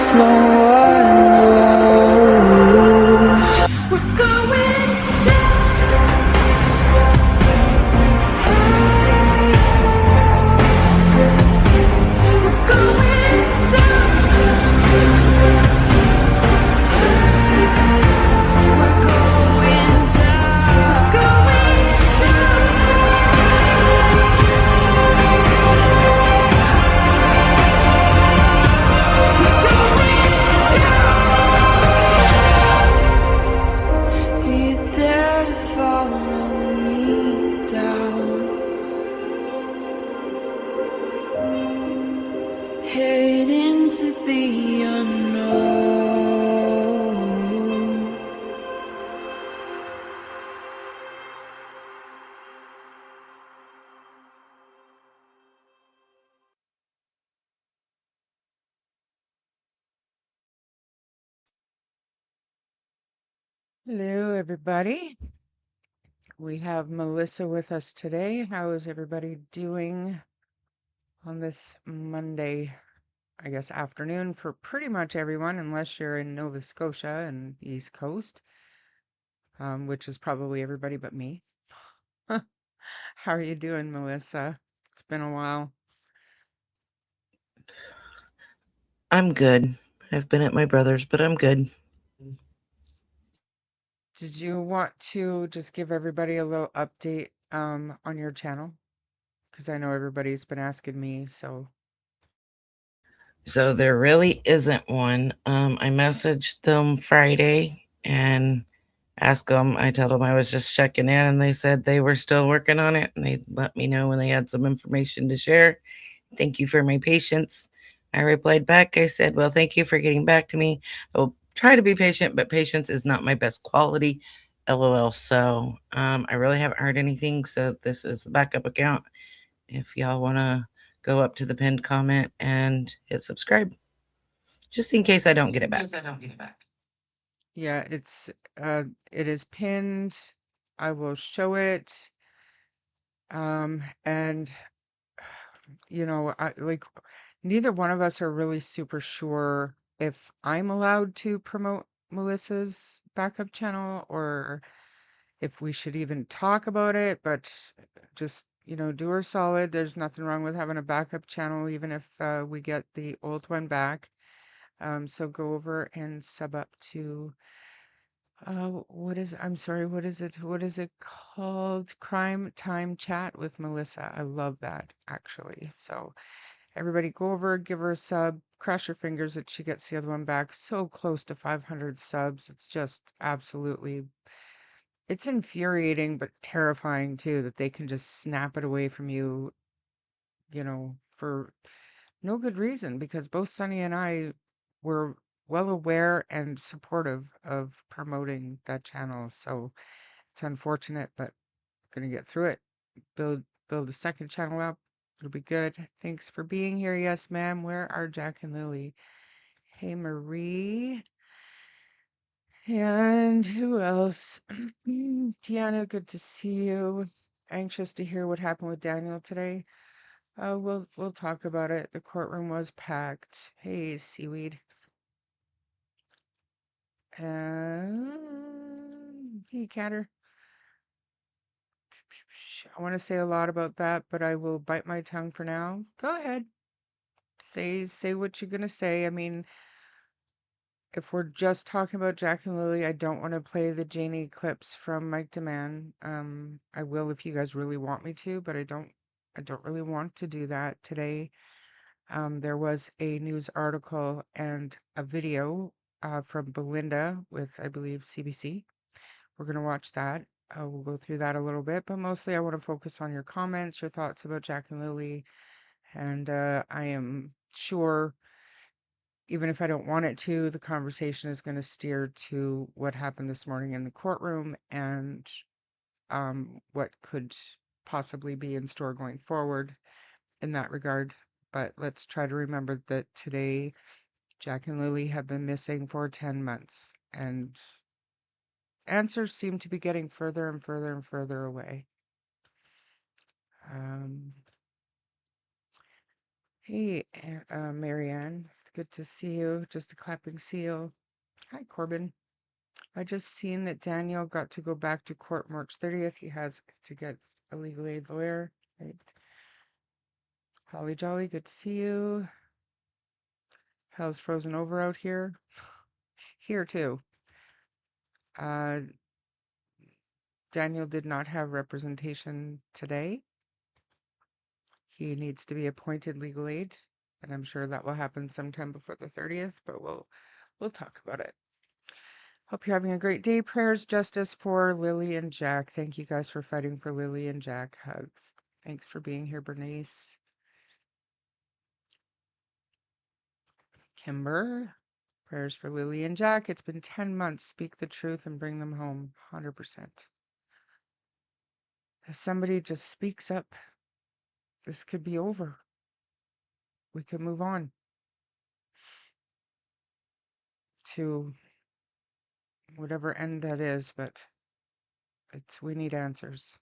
hopes no one knows. We're going down. We're going down. We're going down. We're going down. Do you dare to follow me down? Head into the unknown. Hello, everybody. We have Melissa with us today. How is everybody doing on this Monday, I guess, afternoon for pretty much everyone, unless you're in Nova Scotia and the East Coast, which is probably everybody but me. How are you doing, Melissa? It's been a while. I'm good. I've been at my brother's, but I'm good. Did you want to just give everybody a little update on your channel? Because I know everybody's been asking me, so. So there really isn't one. I messaged them Friday and asked them. I told them I was just checking in, and they said they were still working on it, and they let me know when they had some information to share. Thank you for my patience. I replied back. I said, well, thank you for getting back to me. I'll try to be patient, but patience is not my best quality. LOL. So I really haven't heard anything. So this is the backup account. If y'all want to go up to the pinned comment and hit subscribe, just in case I don't get it back. Yeah, it is pinned. I will show it. And like neither one of us are really super sure if I'm allowed to promote Melissa's backup channel or if we should even talk about it, but just, do her solid. There's nothing wrong with having a backup channel, even if we get the old one back. So go over and sub up to I'm sorry, what is it? What is it called? Crime Time Chat with Melissa. I love that, actually. So everybody go over, give her a sub, cross your fingers that she gets the other one back. So close to 500 subs. It's just absolutely, it's infuriating, but terrifying too, that they can just snap it away from you, for no good reason, because both Sunny and I were well aware and supportive of promoting that channel. So it's unfortunate, but gonna get through it. Build a second channel up. It'll be good. Thanks for being here. Yes, ma'am. Where are Jack and Lily? Hey, Marie. And who else? Tiana, good to see you. Anxious to hear what happened with Daniel today. We'll talk about it. The courtroom was packed. Hey, Seaweed. Hey, Catter. I want to say a lot about that, but I will bite my tongue for now. Go ahead. Say what you're gonna say. I mean, if we're just talking about Jack and Lily, I don't want to play the Janie clips from Mike Demand. I will if you guys really want me to, but I don't really want to do that today. There was a news article and a video from Belinda with, I believe, CBC. We're gonna watch that. We'll go through that a little bit, but mostly I want to focus on your comments, your thoughts about Jack and Lily, and I am sure even if I don't want it to, the conversation is going to steer to what happened this morning in the courtroom and what could possibly be in store going forward in that regard. But let's try to remember that today, Jack and Lily have been missing for 10 months, and answers seem to be getting further and further and further away. Um, hey, Marianne, good to see you. Just a clapping seal. Hi, Corbin. I just seen that Daniel got to go back to court March 30th. He has to get a legal aid lawyer. Right. Holly Jolly, good to see you. Hell's frozen over out here. Here too. Daniel did not have representation today. He needs to be appointed legal aid, and I'm sure that will happen sometime before the 30th, but we'll talk about it. Hope you're having a great day. Prayers, justice for Lilly and Jack. Thank you guys for fighting for Lilly and Jack. Hugs. Thanks for being here, Bernice. Kimber. Prayers for Lilly and Jack. It's been 10 months. Speak the truth and bring them home. 100%. If somebody just speaks up, this could be over. We could move on to whatever end that is, but we need answers.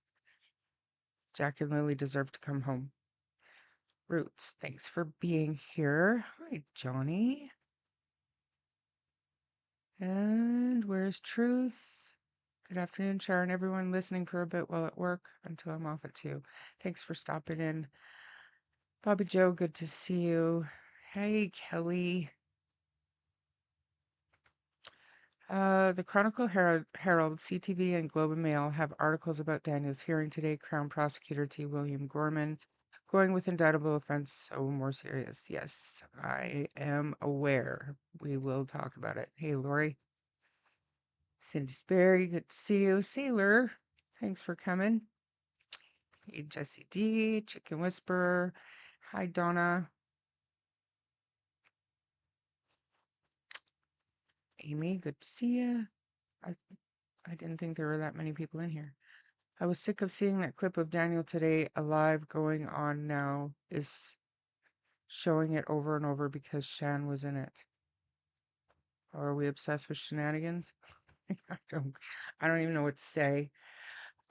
Jack and Lily deserve to come home. Roots, thanks for being here. Hi, Johnny. And where's Truth? Good afternoon, Sharon. Everyone listening for a bit while at work until I'm off at 2. Thanks for stopping in. Bobby Joe, good to see you. Hey, Kelly. The Chronicle Herald, CTV, and Globe and Mail have articles about Daniel's hearing today. Crown Prosecutor T. William Gorman going with indictable offense. Oh, more serious. Yes, I am aware. We will talk about it. Hey, Lori. Cindy Sperry, good to see you. Sailor, thanks for coming. Hey, Jesse D. Chicken Whisperer. Hi, Donna. Amy, good to see you. I didn't think there were that many people in here. I was sick of seeing that clip of Daniel today alive going on now is showing it over and over because Shan was in it. Or are we obsessed with shenanigans? I don't even know what to say.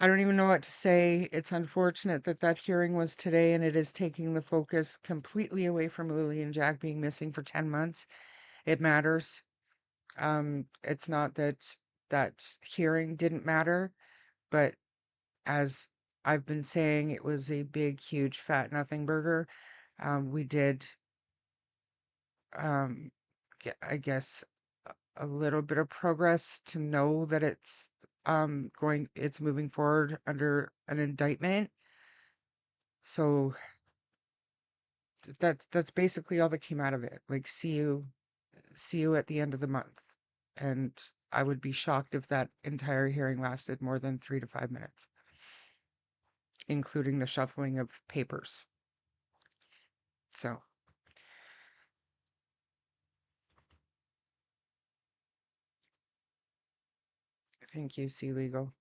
I don't even know what to say. It's unfortunate that that hearing was today and it is taking the focus completely away from Lilly and Jack being missing for 10 months. It matters. It's not that that hearing didn't matter, but as I've been saying, it was a big, huge, fat nothing burger. We did, I guess, a little bit of progress to know that it's it's moving forward under an indictment. So that's basically all that came out of it. Like, see you at the end of the month. And I would be shocked if that entire hearing lasted more than 3 to 5 minutes, including the shuffling of papers. So thank you, C Legal.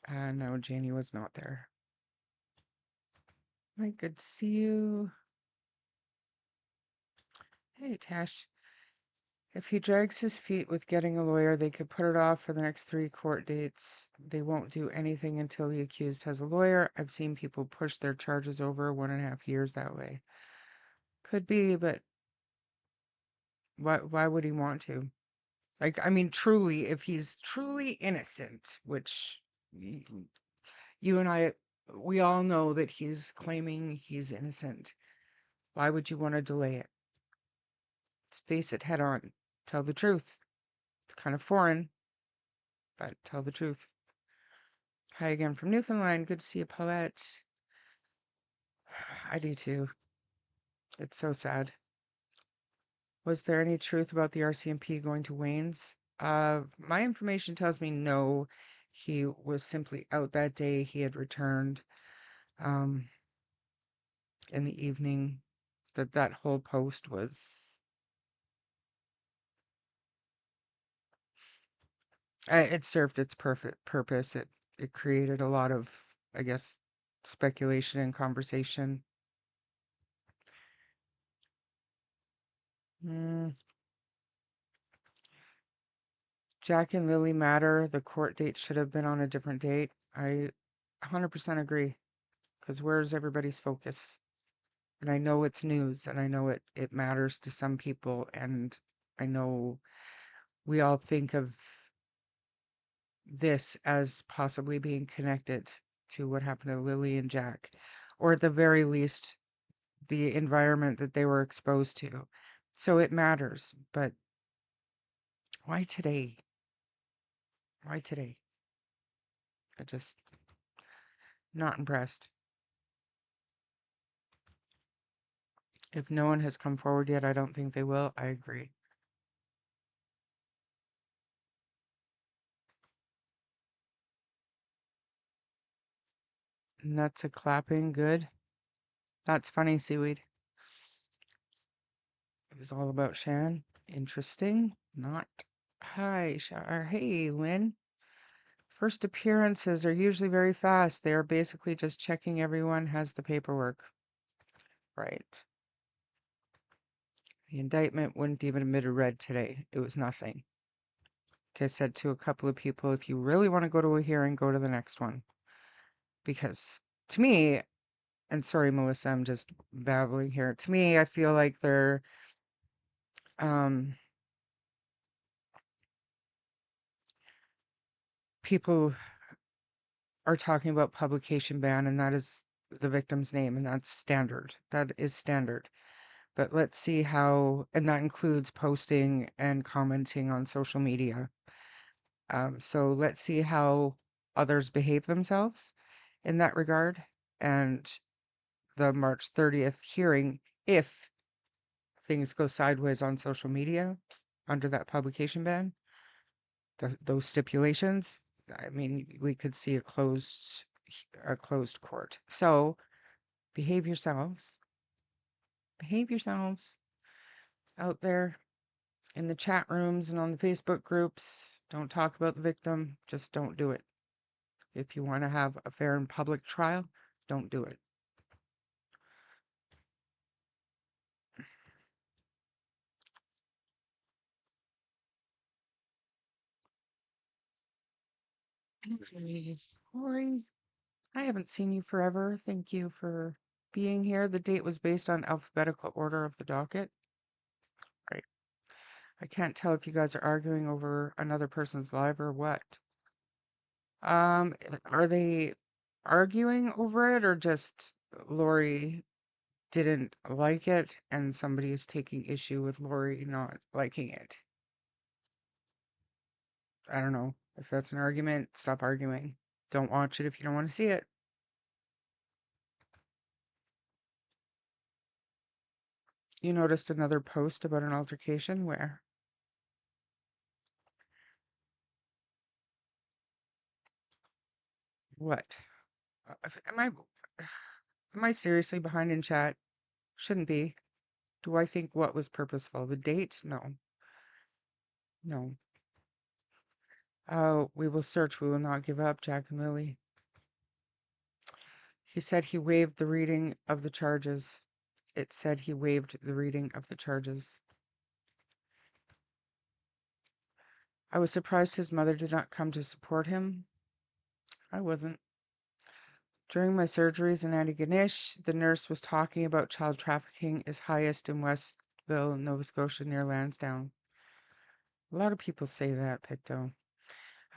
No, Janie was not there. Mike, good to see you. Hey, Tash. If he drags his feet with getting a lawyer, they could put it off for the next 3 court dates. They won't do anything until the accused has a lawyer. I've seen people push their charges over 1.5 years that way. Could be, but why would he want to? Like, I mean, truly, if he's truly innocent, which you and I, we all know that he's claiming he's innocent, why would you want to delay it? Let's face it head on. Tell the truth. It's kind of foreign, but tell the truth. Hi again from Newfoundland. Good to see you, Paulette. I do too. It's so sad. Was there any truth about the RCMP going to Wayne's? My information tells me no. He was simply out that day. He had returned in the evening. That whole post was... it served its perfect purpose. It created a lot of, I guess, speculation and conversation. Jack and Lily matter. The court date should have been on a different date. I 100% agree. Because where's everybody's focus? And I know it's news, and I know it matters to some people, and I know we all think of this as possibly being connected to what happened to Lilly and Jack, or at the very least, the environment that they were exposed to. So it matters, but why today? Why today? I just not impressed. If no one has come forward yet, I don't think they will. I agree. And that's a clapping. Good. That's funny, Seaweed. It was all about Shan. Interesting. Not. Hi, Shar. Hey, Lynn. First appearances are usually very fast. They are basically just checking everyone has the paperwork. Right. The indictment wouldn't even admit a red today. It was nothing. Like I said to a couple of people, if you really want to go to a hearing, go to the next one. Because to me, and sorry, Melissa, I'm just babbling here. To me, I feel like they're um, people are talking about publication ban, and that is the victim's name, and that's standard. That is standard. But let's see how, and that includes posting and commenting on social media. So let's see how others behave themselves in that regard. And the March 30th hearing, if things go sideways on social media under that publication ban, those stipulations, I mean, we could see a closed court. So behave yourselves. Behave yourselves out there in the chat rooms and on the Facebook groups. Don't talk about the victim. Just don't do it. If you want to have a fair and public trial, don't do it. Lori, I haven't seen you forever. Thank you for being here. The date was based on alphabetical order of the docket. Right. I can't tell if you guys are arguing over another person's live or what. Are they arguing over it or just Lori didn't like it and somebody is taking issue with Lori not liking it? I don't know. If that's an argument, stop arguing. Don't watch it if you don't want to see it. You noticed another post about an altercation where? What? Am I seriously behind in chat? Shouldn't be. Do I think what was purposeful? The date? No. No. Oh, we will search. We will not give up, Jack and Lily. He said he waived the reading of the charges. It said he waived the reading of the charges. I was surprised his mother did not come to support him. I wasn't. During my surgeries in Antigonish, the nurse was talking about child trafficking is highest in Westville, Nova Scotia, near Lansdowne. A lot of people say that, Picto.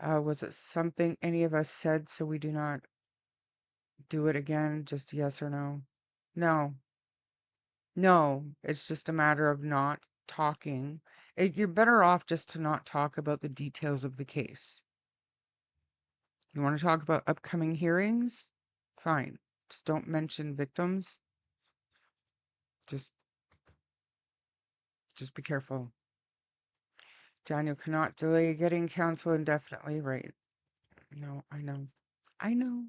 Was it something any of us said so we do not do it again? Just yes or no? No. No. It's just a matter of not talking. You're better off just to not talk about the details of the case. You want to talk about upcoming hearings? Fine. Just don't mention victims. Just be careful. Daniel cannot delay getting counsel indefinitely. Right. No, I know. I know.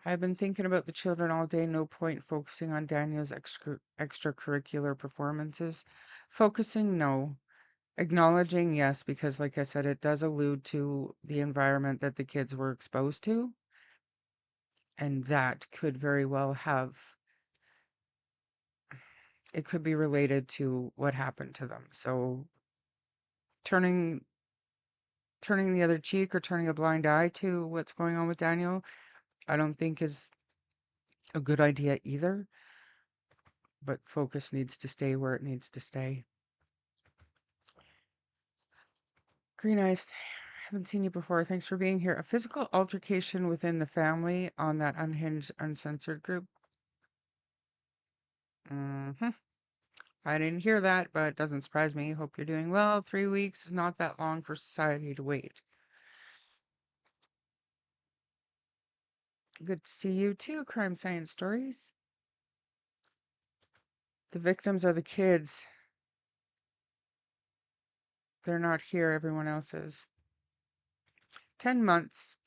I've been thinking about the children all day. No point focusing on Daniel's extracurricular performances. Focusing, no. Acknowledging, yes, because like I said, it does allude to the environment that the kids were exposed to. And that could very well have, it could be related to what happened to them. So turning the other cheek or turning a blind eye to what's going on with Daniel, I don't think is a good idea either, but focus needs to stay where it needs to stay. Green Eyes, haven't seen you before. Thanks for being here. A physical altercation within the family on that Unhinged Uncensored group. Hmm. I didn't hear that, but it doesn't surprise me. Hope you're doing well. 3 weeks is not that long for society to wait. Good to see you too, Crime Science Stories. The victims are the kids. They're not here, everyone else is. 10 months.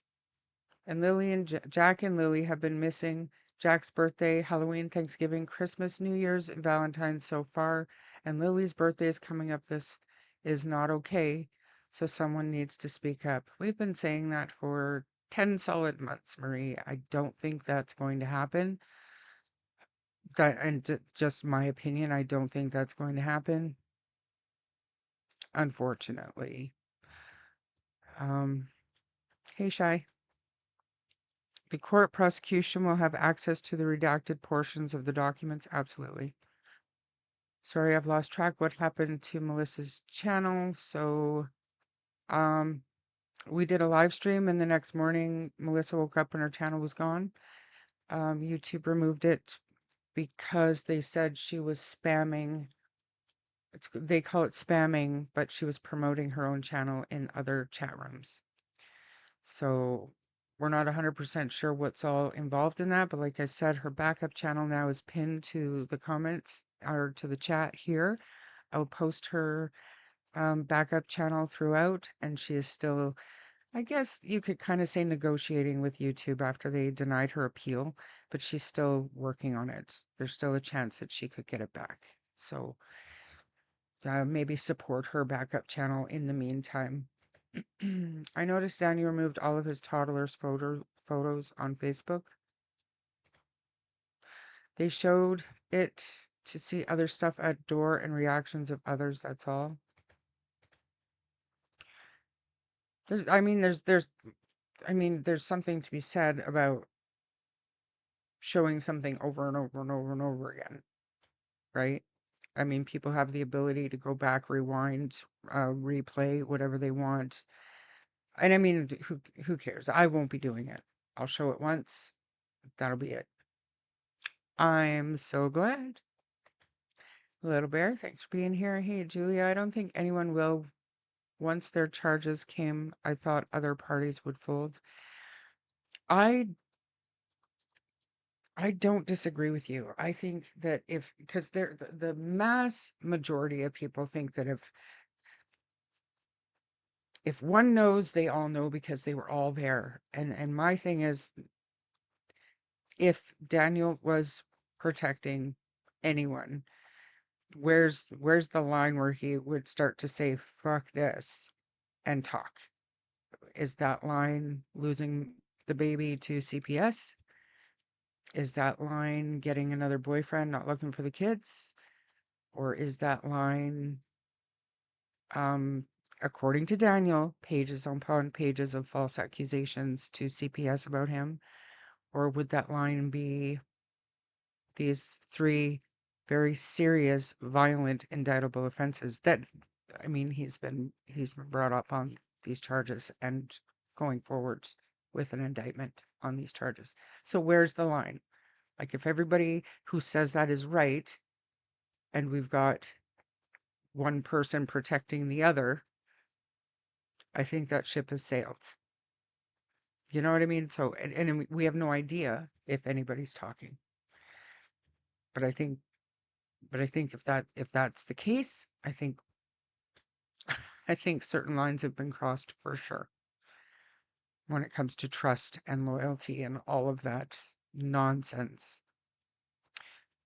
And Lily and Jack and Lily have been missing. Jack's birthday, Halloween, Thanksgiving, Christmas, New Year's, and Valentine's so far. And Lily's birthday is coming up. This is not okay. So someone needs to speak up. We've been saying that for 10 solid months, Marie. I don't think that's going to happen. And just my opinion, I don't think that's going to happen. Unfortunately. Hey, Shy. The court prosecution will have access to the redacted portions of the documents. Absolutely. Sorry, I've lost track what happened to Melissa's channel. So, we did a live stream, and the next morning, Melissa woke up and her channel was gone. YouTube removed it because they said she was spamming. They call it spamming, but she was promoting her own channel in other chat rooms. So we're not 100% sure what's all involved in that, but like I said, her backup channel now is pinned to the comments or to the chat here. I'll post her backup channel throughout, and she is still, I guess you could kind of say, negotiating with YouTube after they denied her appeal, but she's still working on it. There's still a chance that she could get it back. So maybe support her backup channel in the meantime. I noticed Danny removed all of his toddler's photos on Facebook. They showed it to see other stuff at door and reactions of others, that's all. There's something to be said about showing something over and over and over and over again, right? I mean, people have the ability to go back, rewind, replay, whatever they want. And I mean, who cares? I won't be doing it. I'll show it once. That'll be it. I'm so glad. Little Bear, thanks for being here. Hey, Julia, I don't think anyone will. Once their charges came, I thought other parties would fold. I don't disagree with you. I think that because the mass majority of people think that if one knows, they all know because they were all there. And my thing is, if Daniel was protecting anyone, where's the line where he would start to say fuck this and talk? Is that line losing the baby to CPS? Is that line getting another boyfriend, not looking for the kids? Or is that line, according to Daniel, pages upon pages of false accusations to CPS about him? Or would that line be these 3 very serious, violent, indictable offenses that, I mean, he's been brought up on these charges and going forward with an indictment on these charges. So where's the line? Like, if everybody who says that is right, and we've got one person protecting the other, I think that ship has sailed. You know what I mean? So, and we have no idea if anybody's talking. But I think if that's the case, I think certain lines have been crossed for sure when it comes to trust and loyalty and all of that nonsense.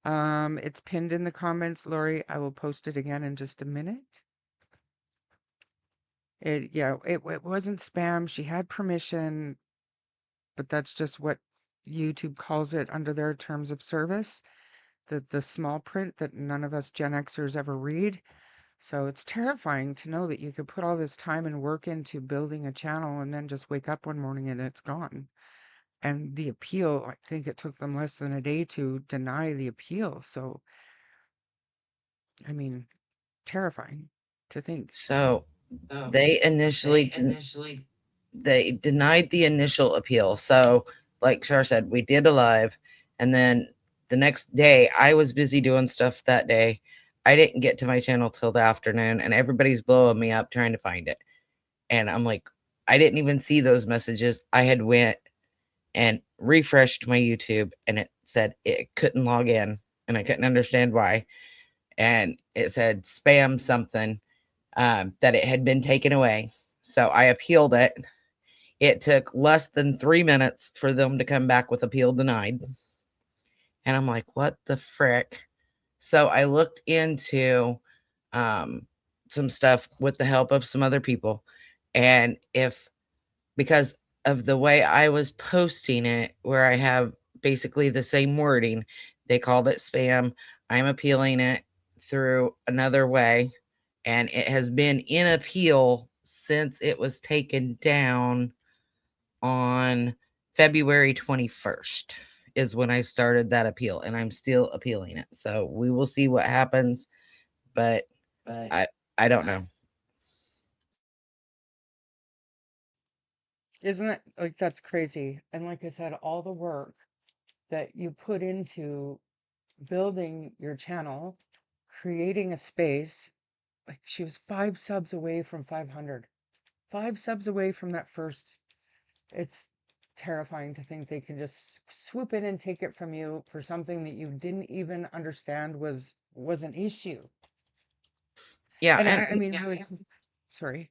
It's pinned in the comments, Lori. I will post it again in just a minute. It wasn't spam. She had permission, but that's just what YouTube calls it under their terms of service. The small print that none of us Gen Xers ever read. So it's terrifying to know that you could put all this time and work into building a channel and then just wake up one morning and it's gone. And the appeal, I think it took them less than a day to deny the appeal. So, I mean, terrifying to think. So they they denied the initial appeal. So, like Shar said, we did a live, and then the next day I was busy doing stuff that day. I didn't get to my channel till the afternoon, and everybody's blowing me up trying to find it. And I'm like, I didn't even see those messages. I had went and refreshed my YouTube, and it said it couldn't log in, and I couldn't understand why. And it said spam something, that it had been taken away. So I appealed it. It took less than 3 minutes for them to come back with appeal denied. And I'm like, what the frick? So I looked into um, some stuff with the help of some other people. And because of the way I was posting it, where I have basically the same wording, they called it spam. I'm appealing it through another way. And it has been in appeal since it was taken down on February 21st is when I started that appeal, and I'm still appealing it. So we will see what happens, but I I don't know. Isn't it like that's crazy? And like I said, all the work that you put into building your channel, creating a space, like she was 5 subs away from 500. 5 subs away from that first. It's terrifying to think they can just swoop in and take it from you for something that you didn't even understand was an issue. Yeah, And and I mean, really, sorry,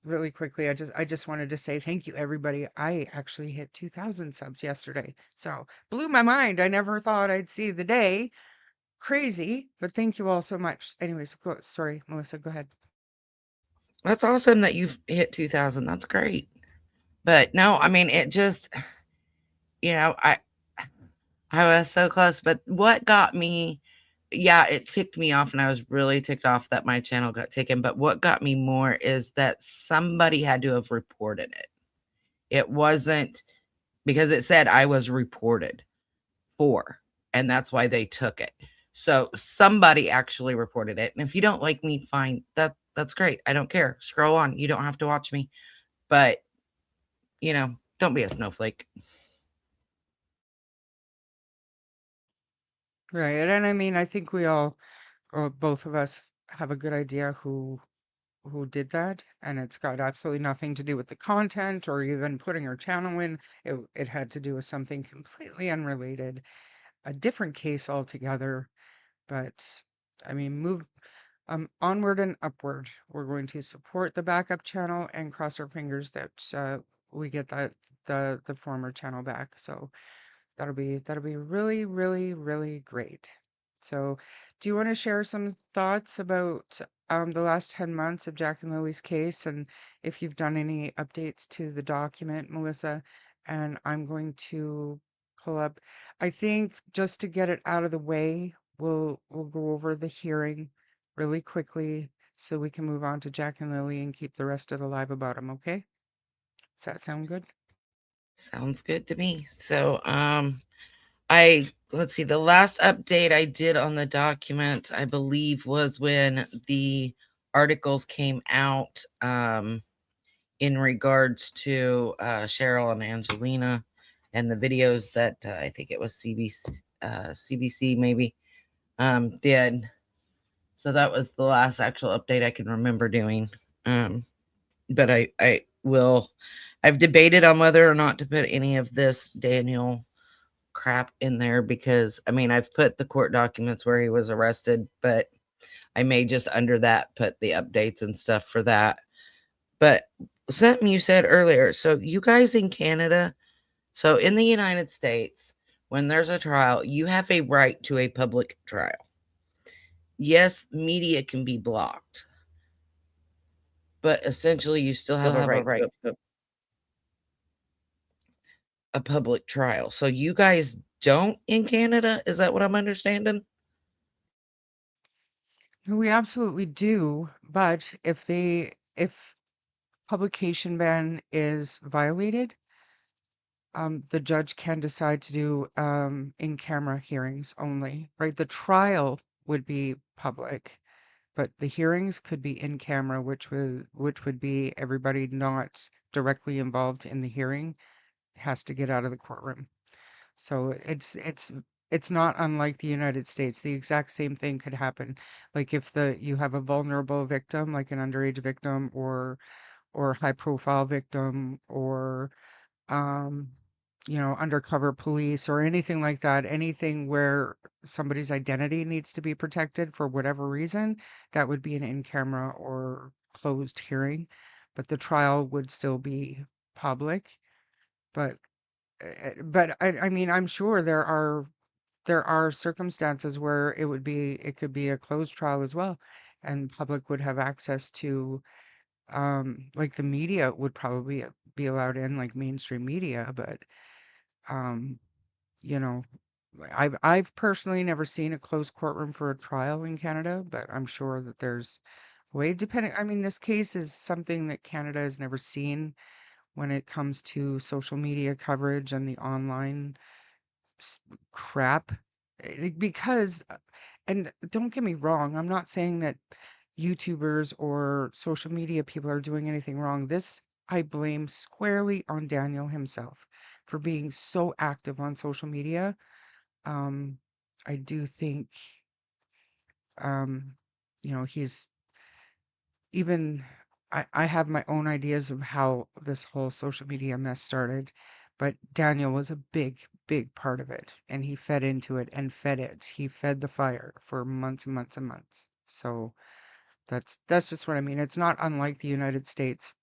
really quickly, I just wanted to say thank you, everybody. I actually hit 2,000 subs yesterday, so blew my mind. I never thought I'd see the day. Crazy, but thank you all so much. Anyways, sorry, Melissa, go ahead. that's awesome that you've hit 2000. That's great. But no, I mean, it just, you know, I was so close, but what got me, yeah, it ticked me off, and I was really ticked off that my channel got taken. But what got me more is that somebody had to have reported it. It wasn't because it said I was reported for, and that's why they took it. So somebody actually reported it. And if you don't like me, fine. That's great. I don't care. Scroll on. You don't have to watch me. But, don't be a snowflake. Right, and I mean, I think we all, or both of us, have a good idea who did that, and it's got absolutely nothing to do with the content or even putting our channel in. It had to do with something completely unrelated, a different case altogether. But I mean, move onward and upward. We're going to support the backup channel and cross our fingers that we get the former channel back. So that'll be really, really, really great. So, do you want to share some thoughts about the last 10 months of Jack and Lily's case, and if you've done any updates to the document, Melissa? And I'm going to pull up, I think just to get it out of the way, we'll go over the hearing really quickly so we can move on to Jack and Lily and keep the rest of the live about them, okay? Does that sound good? Sounds good to me. So, let's see, the last update I did on the document, I believe, was when the articles came out in regards to Cheryl and Angelina, and the videos that I think it was CBC maybe did. So that was the last actual update I can remember doing. But I've debated on whether or not to put any of this Daniel crap in there, because I mean, I've put the court documents where he was arrested, but I may just under that put the updates and stuff for that. But something you said earlier, so you guys in Canada, so in the United States, when there's a trial, you have a right to a public trial. Yes, media can be blocked, but essentially you still have a right to a public trial. So you guys don't in Canada? Is that what I'm understanding? We absolutely do, but if publication ban is violated, the judge can decide to do in-camera hearings only, right? The trial would be public, but the hearings could be in camera, which would be everybody not directly involved in the hearing has to get out of the courtroom. So it's not unlike the United States. The exact same thing could happen. Like if you have a vulnerable victim, like an underage victim or high profile victim or um undercover police or anything like that, anything where somebody's identity needs to be protected for whatever reason, that would be an in-camera or closed hearing, but the trial would still be public. But I mean, I'm sure there are circumstances where it could be a closed trial as well, and public would have access to, like the media would probably be allowed in, like mainstream media, but um, you know, I've personally never seen a closed courtroom for a trial in Canada, but I'm sure that there's a way depending. I mean, this case is something that Canada has never seen when it comes to social media coverage and the online s- crap. Because, and don't get me wrong, I'm not saying that YouTubers or social media people are doing anything wrong. This I blame squarely on Daniel himself for being so active on social media. Um, I do think, um, he's even, I have my own ideas of how this whole social media mess started, but Daniel was a big, big part of it, and he fed into it and fed it. He fed the fire for months and months and months. So that's just what I mean. It's not unlike the United States,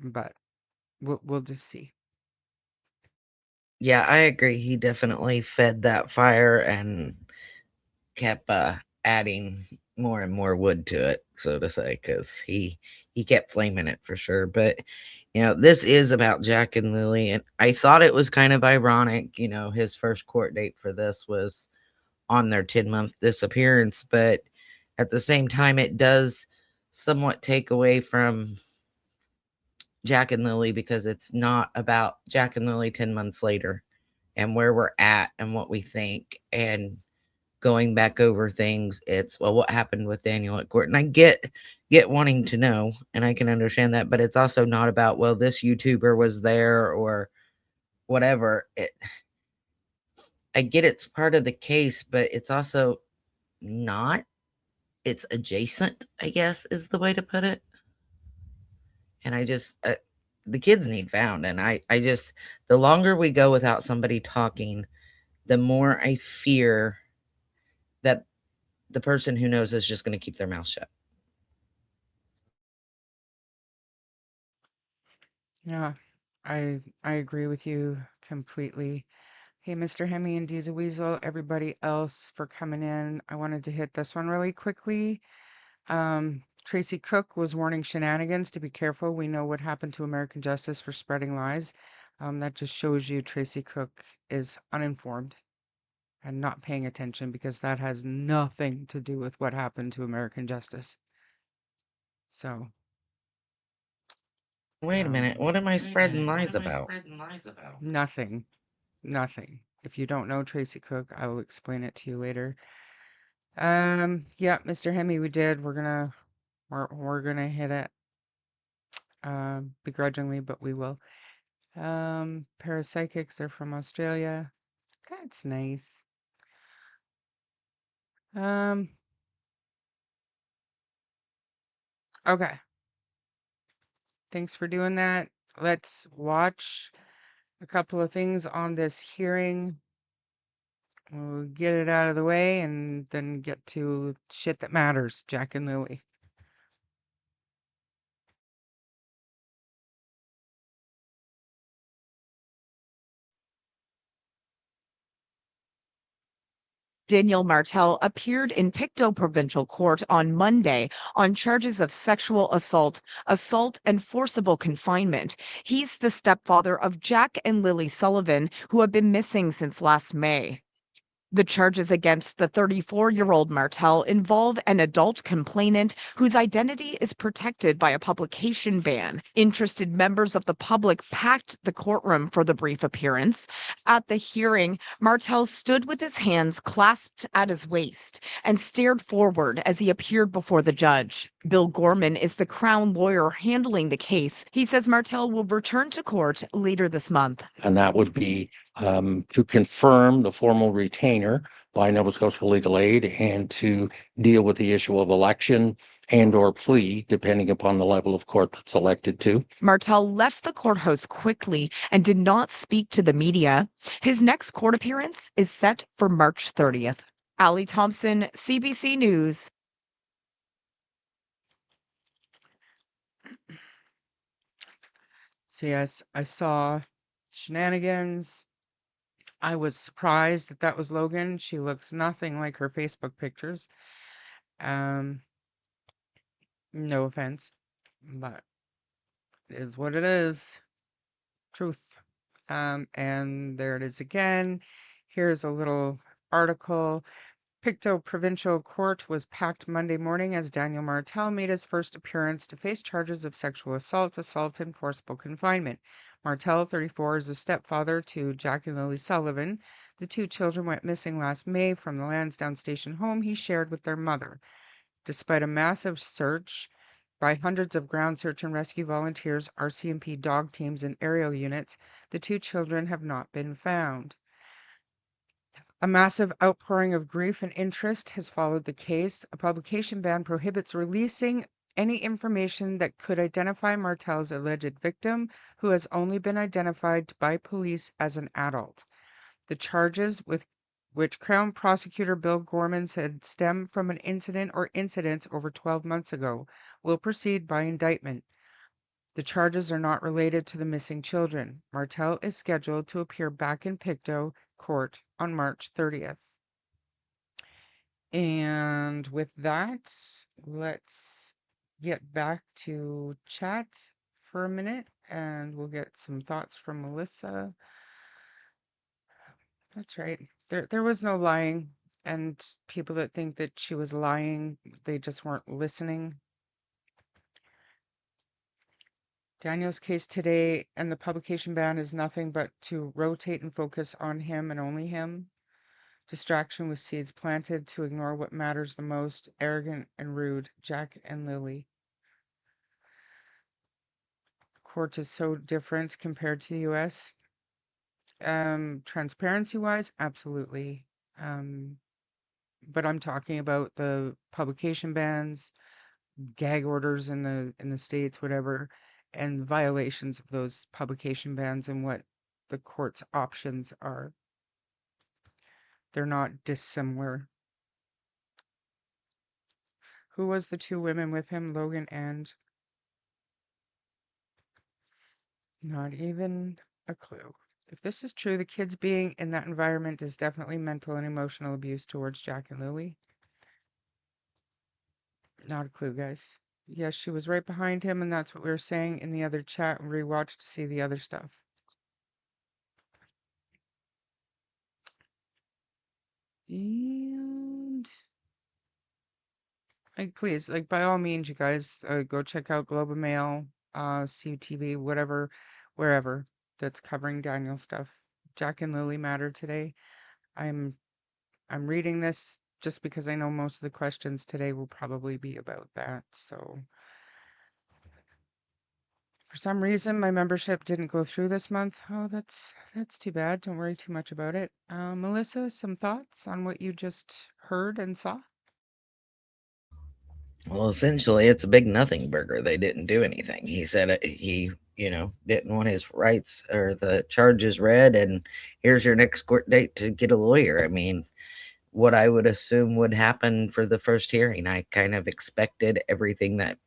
but we'll just see. Yeah, I agree. He definitely fed that fire and kept adding more and more wood to it, so to say, because he kept flaming it for sure. But this is about Jack and Lily, and I thought it was kind of ironic. His first court date for this was on their 10-month disappearance, but at the same time, it does somewhat take away from Jack and Lily because it's not about Jack and Lily 10 months later and where we're at and what we think and going back over things. It's, well, what happened with Daniel at court? And I get wanting to know, and I can understand that, but it's also not about, well, this YouTuber was there or whatever. I get it's part of the case, but it's also not. It's adjacent, I guess, is the way to put it. And I just the kids need found, and I just, the longer we go without somebody talking, the more I fear that the person who knows is just going to keep their mouth shut. Yeah, I agree with you completely. Hey, Mr. Hemi and Diesel Weasel, everybody else for coming in. I wanted to hit this one really quickly. Tracy Cook was warning shenanigans to be careful. We know what happened to American Justice for spreading lies. That just shows you Tracy Cook is uninformed and not paying attention because that has nothing to do with what happened to American Justice. So, Wait a minute, what am I spreading lies about? nothing, nothing. If you don't know Tracy Cook, I will explain it to you later. Yeah, Mr. Hemi, we did. We're gonna hit it begrudgingly, but we will. Parapsychics, they're from Australia. That's nice. Um, okay. Thanks for doing that. Let's watch a couple of things on this hearing. We'll get it out of the way and then get to shit that matters, Jack and Lily. Daniel Martel appeared in Pictou Provincial Court on Monday on charges of sexual assault, and forcible confinement. He's the stepfather of Jack and Lily Sullivan, who have been missing since last May. The charges against the 34-year-old Martel involve an adult complainant whose identity is protected by a publication ban. Interested members of the public packed the courtroom for the brief appearance. At the hearing, Martel stood with his hands clasped at his waist and stared forward as he appeared before the judge. Bill Gorman is the Crown lawyer handling the case. He says Martel will return to court later this month. And that would be to confirm the formal retainer by Nova Scotia Legal Aid and to deal with the issue of election and or plea, depending upon the level of court that's elected to. Martel left the courthouse quickly and did not speak to the media. His next court appearance is set for March 30th. Allie Thompson, CBC News. So yes, I saw shenanigans. I was surprised that that was Logan. She looks nothing like her Facebook pictures. No offense, but it is what it is. Truth. And there it is again. Here's a little article. Pictou Provincial Court was packed Monday morning as Daniel Martel made his first appearance to face charges of sexual assault, and forcible confinement. Martel, 34, is the stepfather to Jack and Lilly Sullivan. The two children went missing last May from the Lansdowne Station home he shared with their mother. Despite a massive search by hundreds of ground search and rescue volunteers, RCMP dog teams, and aerial units, the two children have not been found. A massive outpouring of grief and interest has followed the case. A publication ban prohibits releasing any information that could identify Martel's alleged victim, who has only been identified by police as an adult. The charges, with which Crown Prosecutor Bill Gorman said stem from an incident or incidents over 12 months ago, will proceed by indictment. The charges are not related to the missing children. Martel is scheduled to appear back in Pictou Court on March 30th. And with that, let's get back to chat for a minute and we'll get some thoughts from Melissa. That's right. There was no lying, and people that think that she was lying, they just weren't listening. Daniel's case today and the publication ban is nothing but to rotate and focus on him and only him. Distraction with seeds planted to ignore what matters the most. Arrogant and rude, Jack and Lilly. Court is so different compared to the US. Transparency wise, absolutely. But I'm talking about the publication bans, gag orders in the states, whatever, and violations of those publication bans and what the court's options are. They're not dissimilar. Who was the two women with him, Logan and? Not even a clue. If this is true, the kids being in that environment is definitely mental and emotional abuse towards Jack and Lilly. Not a clue, guys. Yes, she was right behind him, and that's what we were saying in the other chat and rewatched to see the other stuff. And please, by all means, you guys, go check out Globe and Mail, CTV, whatever, wherever that's covering Daniel stuff. Jack and Lilly matter today. I'm reading this just because I know most of the questions today will probably be about that. So for some reason, my membership didn't go through this month. Oh, that's too bad. Don't worry too much about it. Melissa, some thoughts on what you just heard and saw? Well, essentially, it's a big nothing burger. They didn't do anything. He said he, didn't want his rights or the charges read, and here's your next court date to get a lawyer. I mean, what I would assume would happen for the first hearing. I kind of expected everything that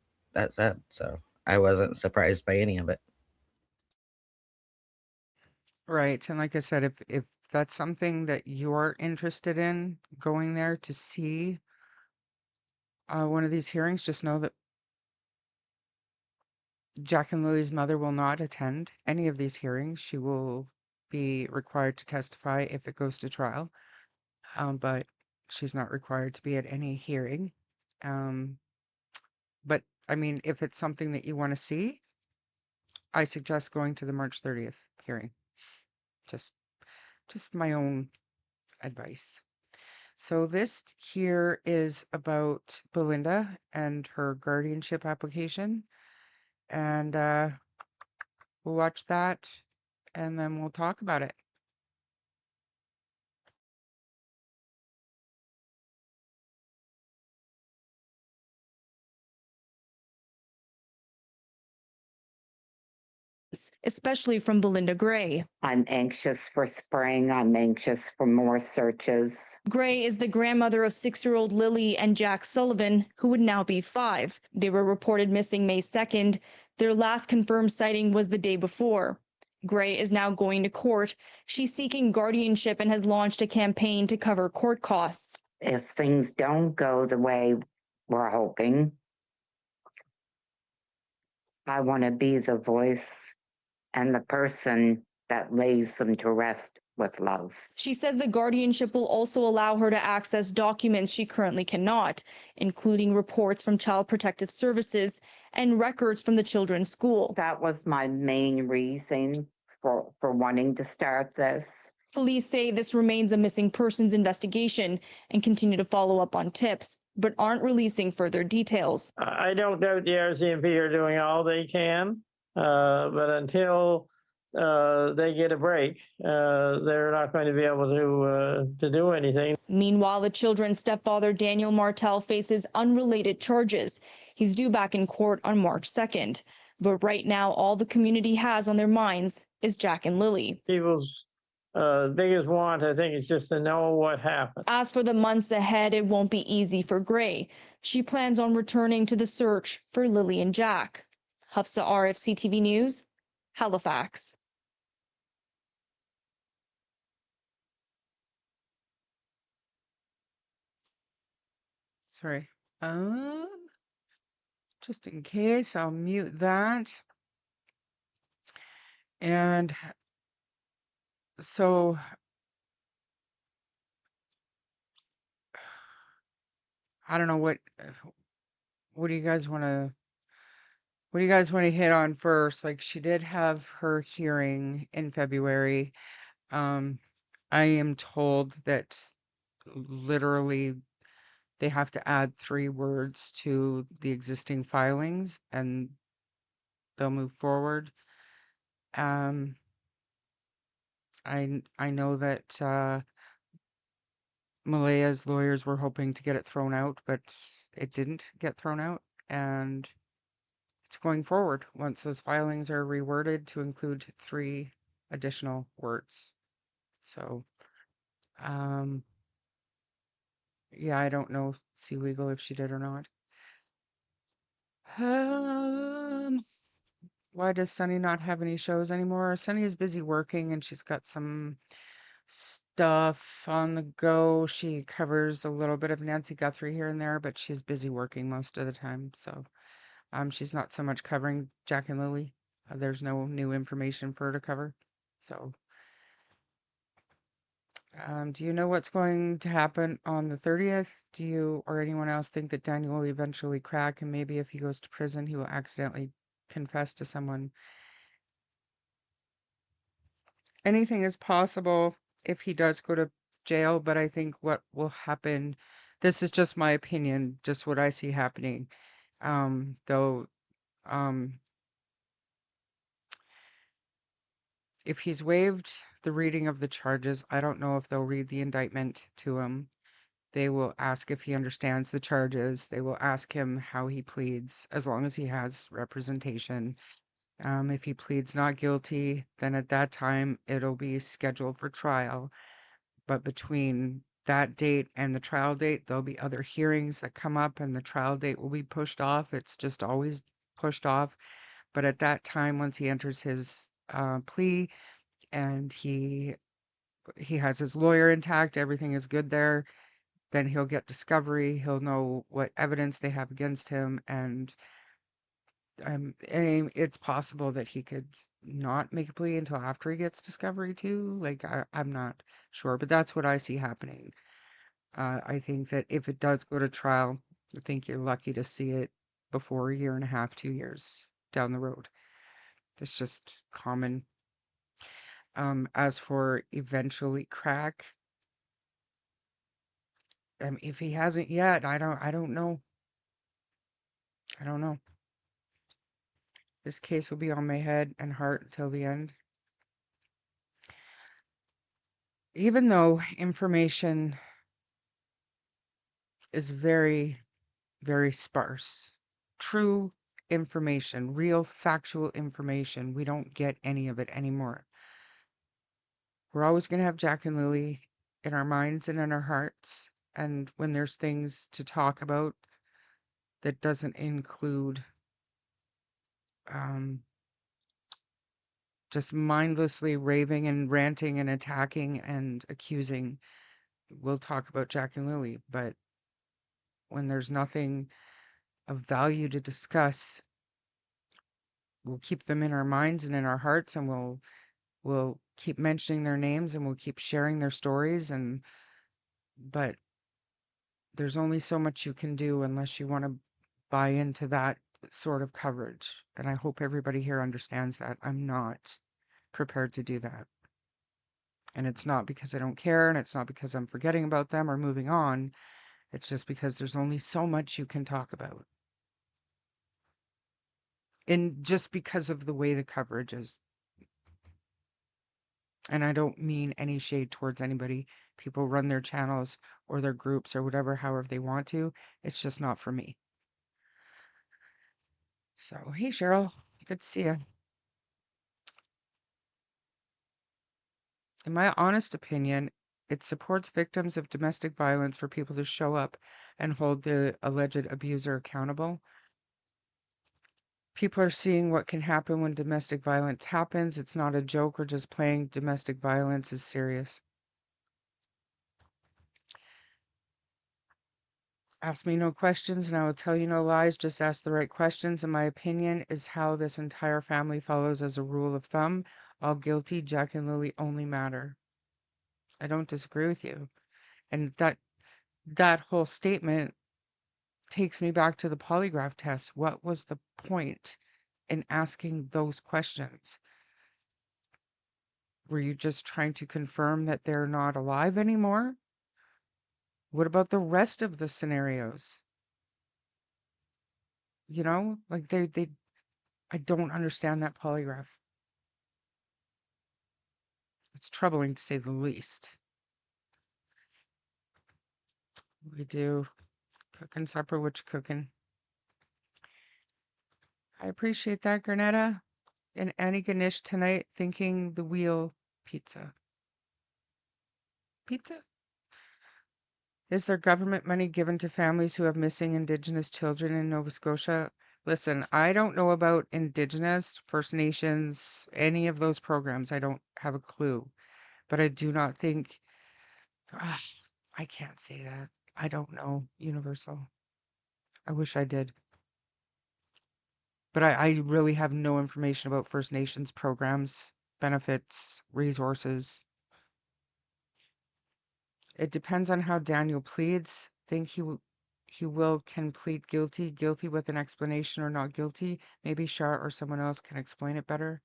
said, so I wasn't surprised by any of it. Right. And like I said, if that's something that you're interested in, going there to see one of these hearings, just know that Jack and Lily's mother will not attend any of these hearings. She will be required to testify if it goes to trial. but she's not required to be at any hearing. Um, but I mean, if it's something that you want to see, I suggest going to the March 30th hearing. Just just my own advice. So this here is about Belinda and her guardianship application. And we'll watch that and then we'll talk about it. Especially from Belinda Gray. I'm anxious for spring. I'm anxious for more searches. Gray is the grandmother of 6-year-old Lilly and Jack Sullivan, who would now be 5. They were reported missing May 2nd. Their last confirmed sighting was the day before. Gray is now going to court. She's seeking guardianship and has launched a campaign to cover court costs. If things don't go the way we're hoping, I want to be the voice and the person that lays them to rest with love. She says the guardianship will also allow her to access documents she currently cannot, including reports from Child Protective Services and records from the children's school. That was my main reason for wanting to start this. Police say this remains a missing persons investigation and continue to follow up on tips, but aren't releasing further details. I don't doubt the RCMP are doing all they can, but until they get a break, they're not going to be able to do anything. Meanwhile, the children's stepfather, Daniel Martel, faces unrelated charges. He's due back in court on March 2nd. But right now, all the community has on their minds is Jack and Lilly. People's biggest want, I think, is just to know what happened. As for the months ahead, it won't be easy for Gray. She plans on returning to the search for Lilly and Jack. Hafsa Arif, CTV News, Halifax. Sorry. Just in case, I'll mute that. And so I don't know what do you guys want to hit on first? Like, she did have her hearing in February. I am told that literally they have to add 3 words to the existing filings and they'll move forward. I know that Malaya's lawyers were hoping to get it thrown out, but it didn't get thrown out, and it's going forward once those filings are reworded to include 3 additional words. So, yeah, I don't know, see legal if she did or not. Why does Sunny not have any shows anymore? Sunny is busy working and she's got some stuff on the go. She covers a little bit of Nancy Guthrie here and there, but she's busy working most of the time. So she's not so much covering Jack and Lilly. There's no new information for her to cover. So do you know what's going to happen on the 30th? Do you or anyone else think that Daniel will eventually crack and maybe if he goes to prison, he will accidentally confess to someone? Anything is possible if he does go to jail, but I think what will happen, this is just my opinion, just what I see happening. Though, if he's waived the reading of the charges, I don't know if they'll read the indictment to him. They will ask if he understands the charges. They will ask him how he pleads, as long as he has representation. If he pleads not guilty, then at that time it'll be scheduled for trial. But between that date and the trial date, there'll be other hearings that come up and the trial date will be pushed off. It's just always pushed off. But at that time, once he enters his plea and he has his lawyer intact, everything is good there, then he'll get discovery. He'll know what evidence they have against him, and it's possible that he could not make a plea until after he gets discovery too. Like I'm not sure, but that's what I see happening. I think that if it does go to trial, I think you're lucky to see it before a year and a half, 2 years down the road. It's just common. As for eventually crack, if he hasn't yet, I don't know. I don't know. This case will be on my head and heart until the end. Even though information is very, very sparse, true information, real factual information, we don't get any of it anymore. We're always going to have Jack and Lily in our minds and in our hearts. And when there's things to talk about that doesn't include just mindlessly raving and ranting and attacking and accusing, we'll talk about Jack and Lily. But when there's nothing of value to discuss, we'll keep them in our minds and in our hearts, and we'll keep mentioning their names, and we'll keep sharing their stories. But there's only so much you can do unless you want to buy into that sort of coverage. And I hope everybody here understands that. I'm not prepared to do that. And it's not because I don't care, and it's not because I'm forgetting about them or moving on. It's just because there's only so much you can talk about. And just because of the way the coverage is. And I don't mean any shade towards anybody. People run their channels or their groups or whatever, however they want to. It's just not for me. So, hey, Cheryl. Good to see you. In my honest opinion, it supports victims of domestic violence for people to show up and hold the alleged abuser accountable. People are seeing what can happen when domestic violence happens. It's not a joke or just playing. Domestic violence is serious. Ask me no questions and I will tell you no lies. Just ask the right questions. In my opinion, is how this entire family follows as a rule of thumb. All guilty, Jack and Lily only matter. I don't disagree with you. And that whole statement takes me back to the polygraph test. What was the point in asking those questions? Were you just trying to confirm that they're not alive anymore? What about the rest of the scenarios? You know, like I don't understand that polygraph. It's troubling to say the least. We do cooking supper, what you cooking? I appreciate that, Granetta. And Annie Ganesh tonight thinking the wheel pizza. Pizza? Is there government money given to families who have missing Indigenous children in Nova Scotia? Listen, I don't know about Indigenous, First Nations, any of those programs. I don't have a clue. But I do not think, ah, I can't say that. I don't know, Universal. I wish I did. But I really have no information about First Nations programs, benefits, resources. It depends on how Daniel pleads. Think he will can plead guilty with an explanation or not guilty. Maybe Shar or someone else can explain it better.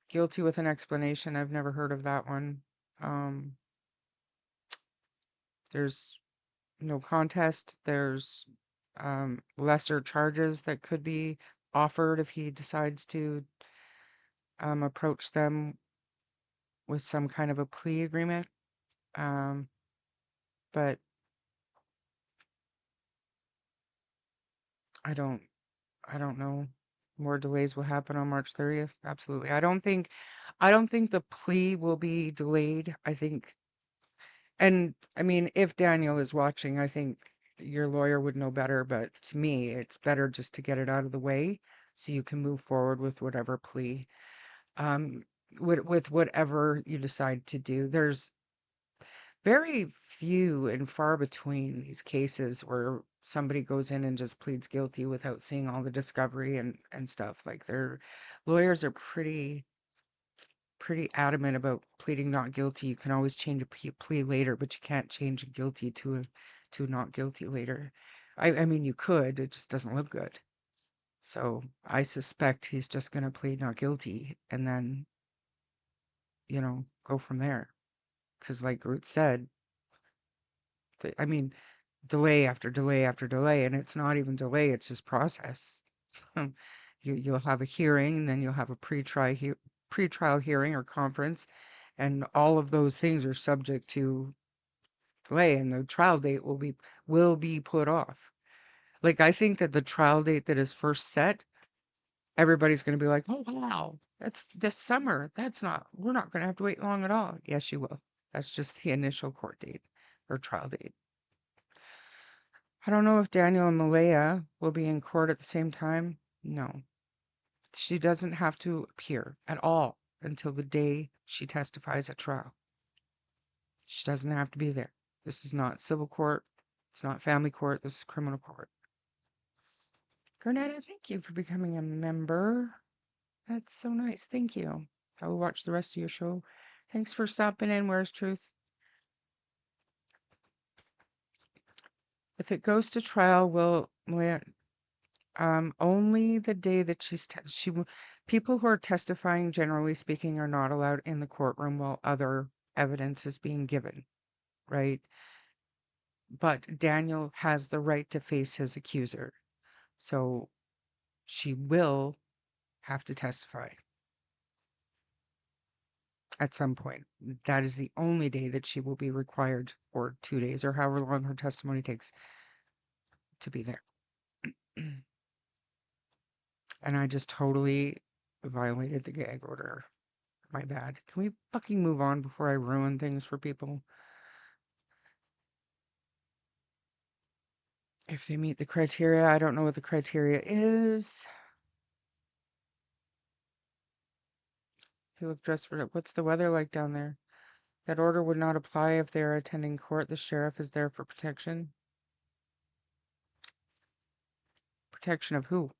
Guilty with an explanation. I've never heard of that one. There's no contest. There's lesser charges that could be offered if he decides to approach them with some kind of a plea agreement. But I don't know. More delays will happen on March 30th. Absolutely. I don't think the plea will be delayed. I think, and I mean, if Daniel is watching, I think your lawyer would know better, but to me, it's better just to get it out of the way so you can move forward with whatever plea, um, with whatever you decide to do. There's very few and far between these cases where somebody goes in and just pleads guilty without seeing all the discovery and stuff. Like their lawyers are pretty pretty adamant about pleading not guilty. You can always change a plea later, but you can't change a guilty to not guilty later. I mean, you could, it just doesn't look good. So I suspect he's just going to plead not guilty and then, go from there. Because, like Ruth said, I mean, delay after delay after delay, and it's not even delay, it's just process. You'll have a hearing, and then you'll have a pretrial hearing or conference, and all of those things are subject to delay, and the trial date will be put off. Like, I think that the trial date that is first set, everybody's going to be like, oh wow, that's this summer. We're not going to have to wait long at all. Yes, you will. That's just the initial court date or trial date. I don't know if Daniel and Malaya will be in court at the same time. No. She doesn't have to appear at all until the day she testifies at trial. She doesn't have to be there. This is not civil court. It's not family court. This is criminal court. Garnetta, thank you for becoming a member. That's so nice. Thank you. I will watch the rest of your show. Thanks for stopping in. Where's Truth? If it goes to trial, will Malaya only the day that people who are testifying, generally speaking, are not allowed in the courtroom while other evidence is being given, right? But Daniel has the right to face his accuser. So she will have to testify at some point. That is the only day that she will be required, or 2 days, or however long her testimony takes to be there. And I just totally violated the gag order. My bad. Can we fucking move on before I ruin things for people? If they meet the criteria, I don't know what the criteria is. They look dressed for it. What's the weather like down there? That order would not apply if they are attending court. The sheriff is there for protection. Protection of who?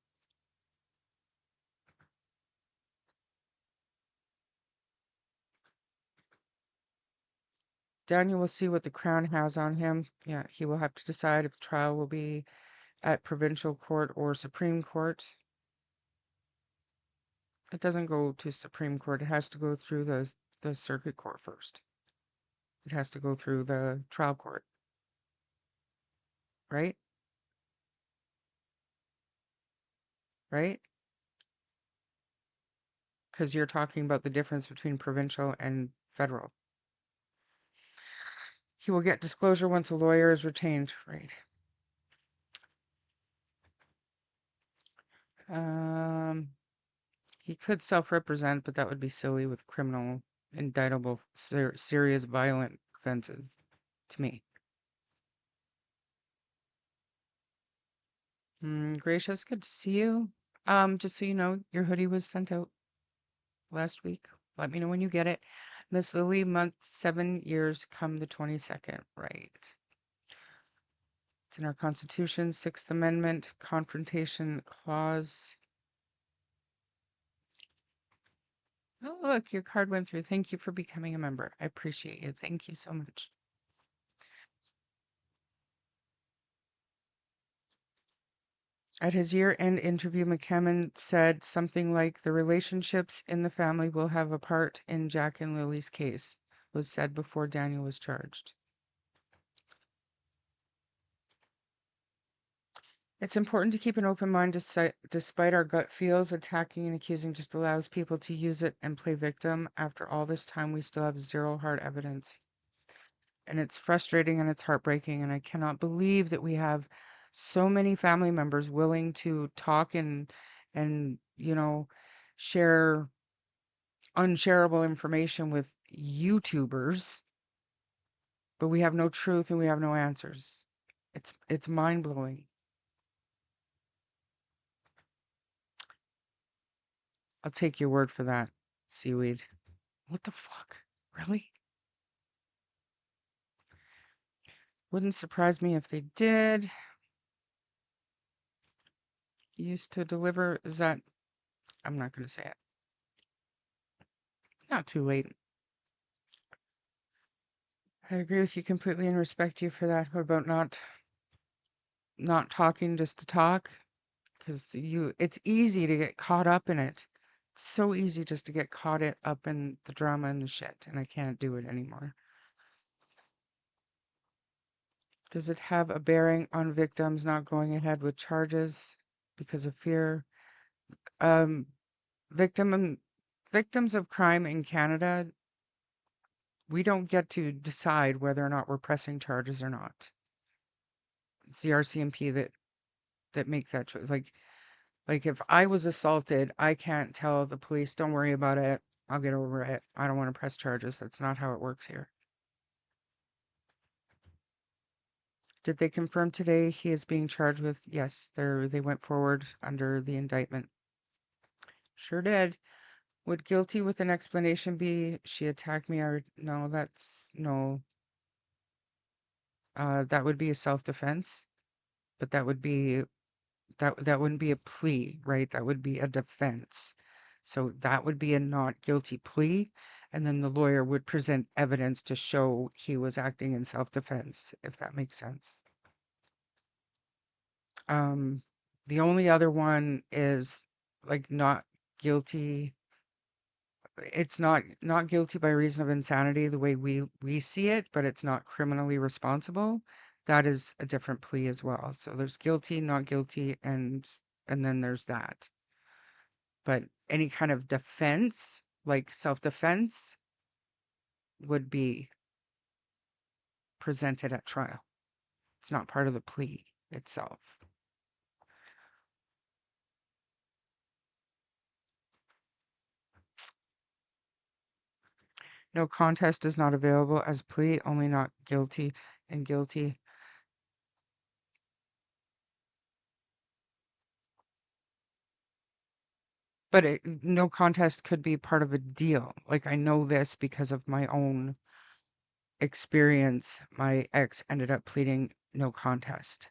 Daniel will see what the crown has on him. Yeah, he will have to decide if the trial will be at provincial court or Supreme Court. It doesn't go to Supreme Court. It has to go through the circuit court first. It has to go through the trial court. Right? Right? Because you're talking about the difference between provincial and federal. He will get disclosure once a lawyer is retained. Right. He could self-represent, but that would be silly with criminal, indictable, serious, violent offenses, to me. Gracious, good to see you. Just so you know, your hoodie was sent out last week. Let me know when you get it. Miss Lily, month 7 years, come the 22nd. Right. It's in our Constitution, 6th Amendment, Confrontation Clause. Oh, look, your card went through. Thank you for becoming a member. I appreciate you. Thank you so much. At his year-end interview, McCammon said something like, the relationships in the family will have a part in Jack and Lily's case, was said before Daniel was charged. It's important to keep an open mind despite our gut feels. Attacking and accusing just allows people to use it and play victim. After all this time, we still have zero hard evidence. And it's frustrating and it's heartbreaking. And I cannot believe that we have so many family members willing to talk and share unshareable information with YouTubers, but we have no truth and we have no answers. It's mind-blowing. I'll take your word for that, Seaweed. What the fuck? Really? Wouldn't surprise me if they did. Used to deliver, is that, I'm not going to say it. Not too late. I agree with you completely and respect you for that. What about not talking just to talk? Because it's easy to get caught up in it. It's so easy just to get up in the drama and the shit, and I can't do it anymore. Does it have a bearing on victims not going ahead with charges because of fear? Um, victims of crime in Canada, we don't get to decide whether or not we're pressing charges or not. It's the RCMP that make that choice. Like if I was assaulted, I can't tell the police, don't worry about it. I'll get over it. I don't want to press charges. That's not how it works here. Did they confirm today he is being charged with? Yes, they went forward under the indictment. Sure did. Would guilty with an explanation be she attacked me or no, no. That would be a self-defense, but that wouldn't be a plea, right? That would be a defense. So that would be a not guilty plea, and then the lawyer would present evidence to show he was acting in self-defense, if that makes sense. The only other one is like not guilty. It's not guilty by reason of insanity the way we see it, but it's not criminally responsible. That is a different plea as well. So there's guilty, not guilty, and then there's that. But any kind of defense, like self-defense, would be presented at trial. It's not part of the plea itself. No contest is not available as plea, only not guilty and guilty. But no contest could be part of a deal. Like I know this because of my own experience. My ex ended up pleading no contest.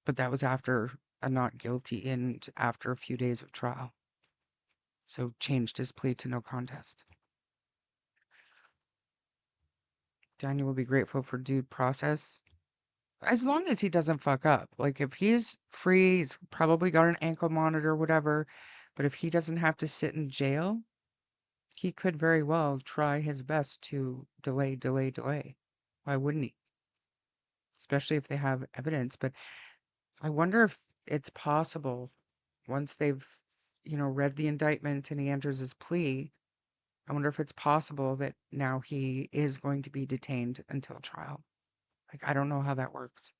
But that was after a not guilty and after a few days of trial. So changed his plea to no contest. Daniel will be grateful for due process. As long as he doesn't fuck up. Like if he's free, he's probably got an ankle monitor, whatever. But if he doesn't have to sit in jail, he could very well try his best to delay. Why wouldn't he? Especially if they have evidence. But I wonder if it's possible once they've, read the indictment and he enters his plea. I wonder if it's possible that now he is going to be detained until trial. Like, I don't know how that works.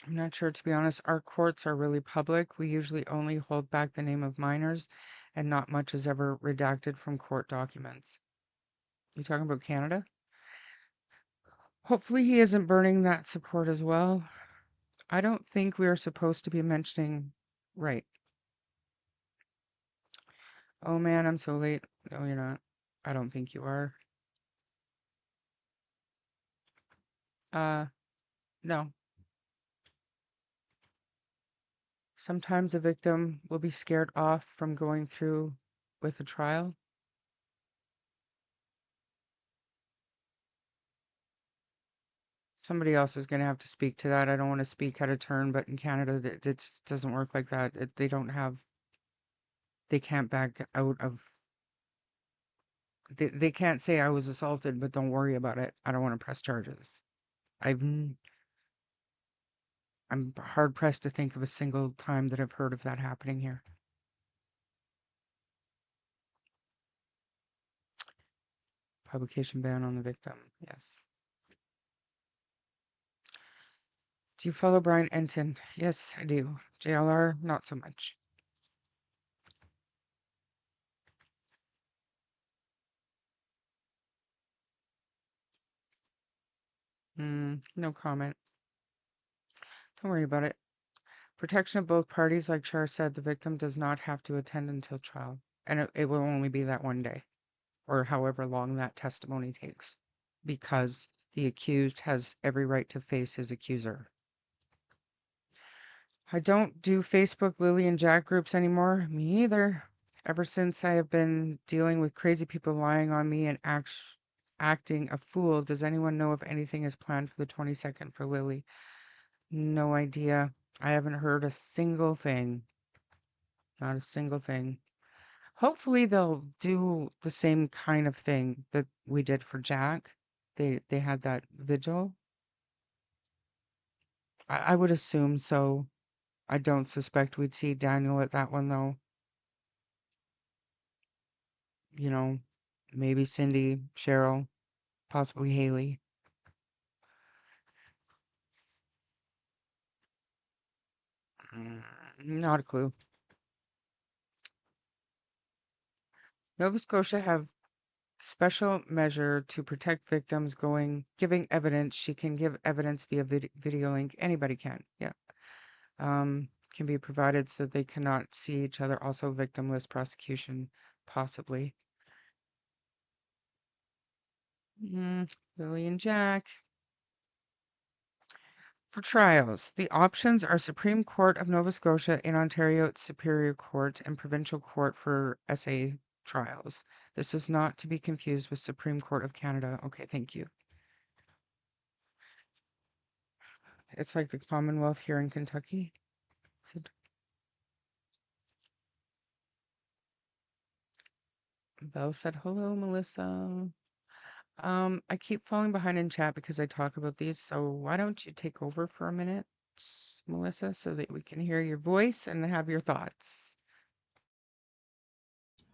I'm not sure, to be honest. Our courts are really public. We usually only hold back the name of minors, and not much is ever redacted from court documents. You talking about Canada? Hopefully he isn't burning that support as well. I don't think we are supposed to be mentioning... Right. Oh man, I'm so late. No, you're not. I don't think you are. No. Sometimes a victim will be scared off from going through with a trial. Somebody else is going to have to speak to that. I don't want to speak out of turn, but in Canada, it just doesn't work like that. They can't back out of, they can't say I was assaulted, but don't worry about it. I don't want to press charges. I'm hard pressed to think of a single time that I've heard of that happening here. Publication ban on the victim. Yes. Do you follow Brian Enton? Yes, I do. JLR, not so much. No comment. Don't worry about it. Protection of both parties, like Char said, the victim does not have to attend until trial. And it will only be that one day, or however long that testimony takes. because the accused has every right to face his accuser. I don't do Facebook Lilly and Jack groups anymore. Me either. Ever since I have been dealing with crazy people lying on me and acting a fool, does anyone know if anything is planned for the 22nd for Lilly? No idea. I haven't heard a single thing. Not a single thing. Hopefully they'll do the same kind of thing that we did for Jack. They had that vigil. I would assume so. I don't suspect we'd see Daniel at that one though. You know, maybe Cindy, Cheryl, possibly Haley. Not a clue. Nova Scotia have special measure to protect victims giving evidence. She can give evidence via video link. Anybody can. Yeah. Can be provided so they cannot see each other. Also victimless prosecution, possibly. Lilly and Jack. For trials, the options are Supreme Court of Nova Scotia in Ontario, Superior Court, and Provincial Court for SA trials. This is not to be confused with Supreme Court of Canada. Okay, thank you. It's like the Commonwealth here in Kentucky. Belle said, hello, Melissa. I keep falling behind in chat because I talk about these, so why don't you take over for a minute, Melissa, so that we can hear your voice and have your thoughts.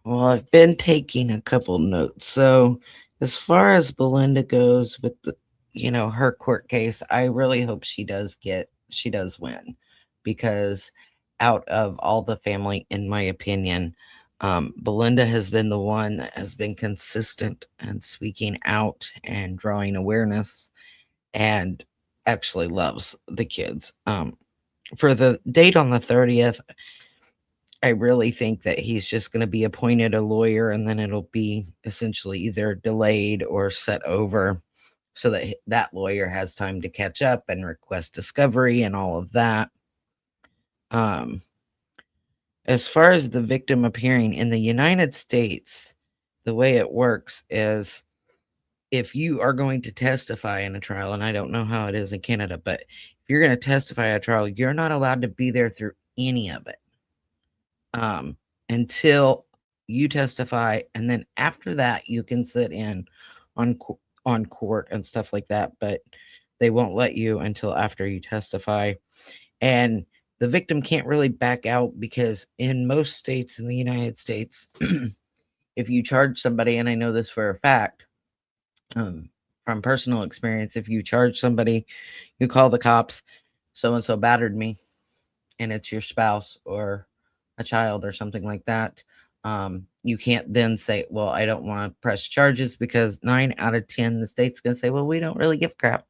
Well, I've been taking a couple notes. So, as far as Belinda goes with her court case, I really hope she does win, because out of all the family, in my opinion, Belinda has been the one that has been consistent and speaking out and drawing awareness and actually loves the kids. For the date on the 30th, I really think that he's just going to be appointed a lawyer, and then it'll be essentially either delayed or set over so that that lawyer has time to catch up and request discovery and all of that. As far as the victim appearing in the United States, the way it works is if you are going to testify in a trial, and I don't know how it is in Canada, but if you're going to testify at a trial, you're not allowed to be there through any of it. Until you testify, and then after that you can sit in on court and stuff like that, but they won't let you until after you testify. And the victim can't really back out, because in most states in the United States, if you charge somebody, and I know this for a fact from personal experience, if you charge somebody, you call the cops, so and so battered me, and it's your spouse or a child or something like that, you can't then say, well, I don't want to press charges, because 9 out of 10, the state's going to say, well, we don't really give a crap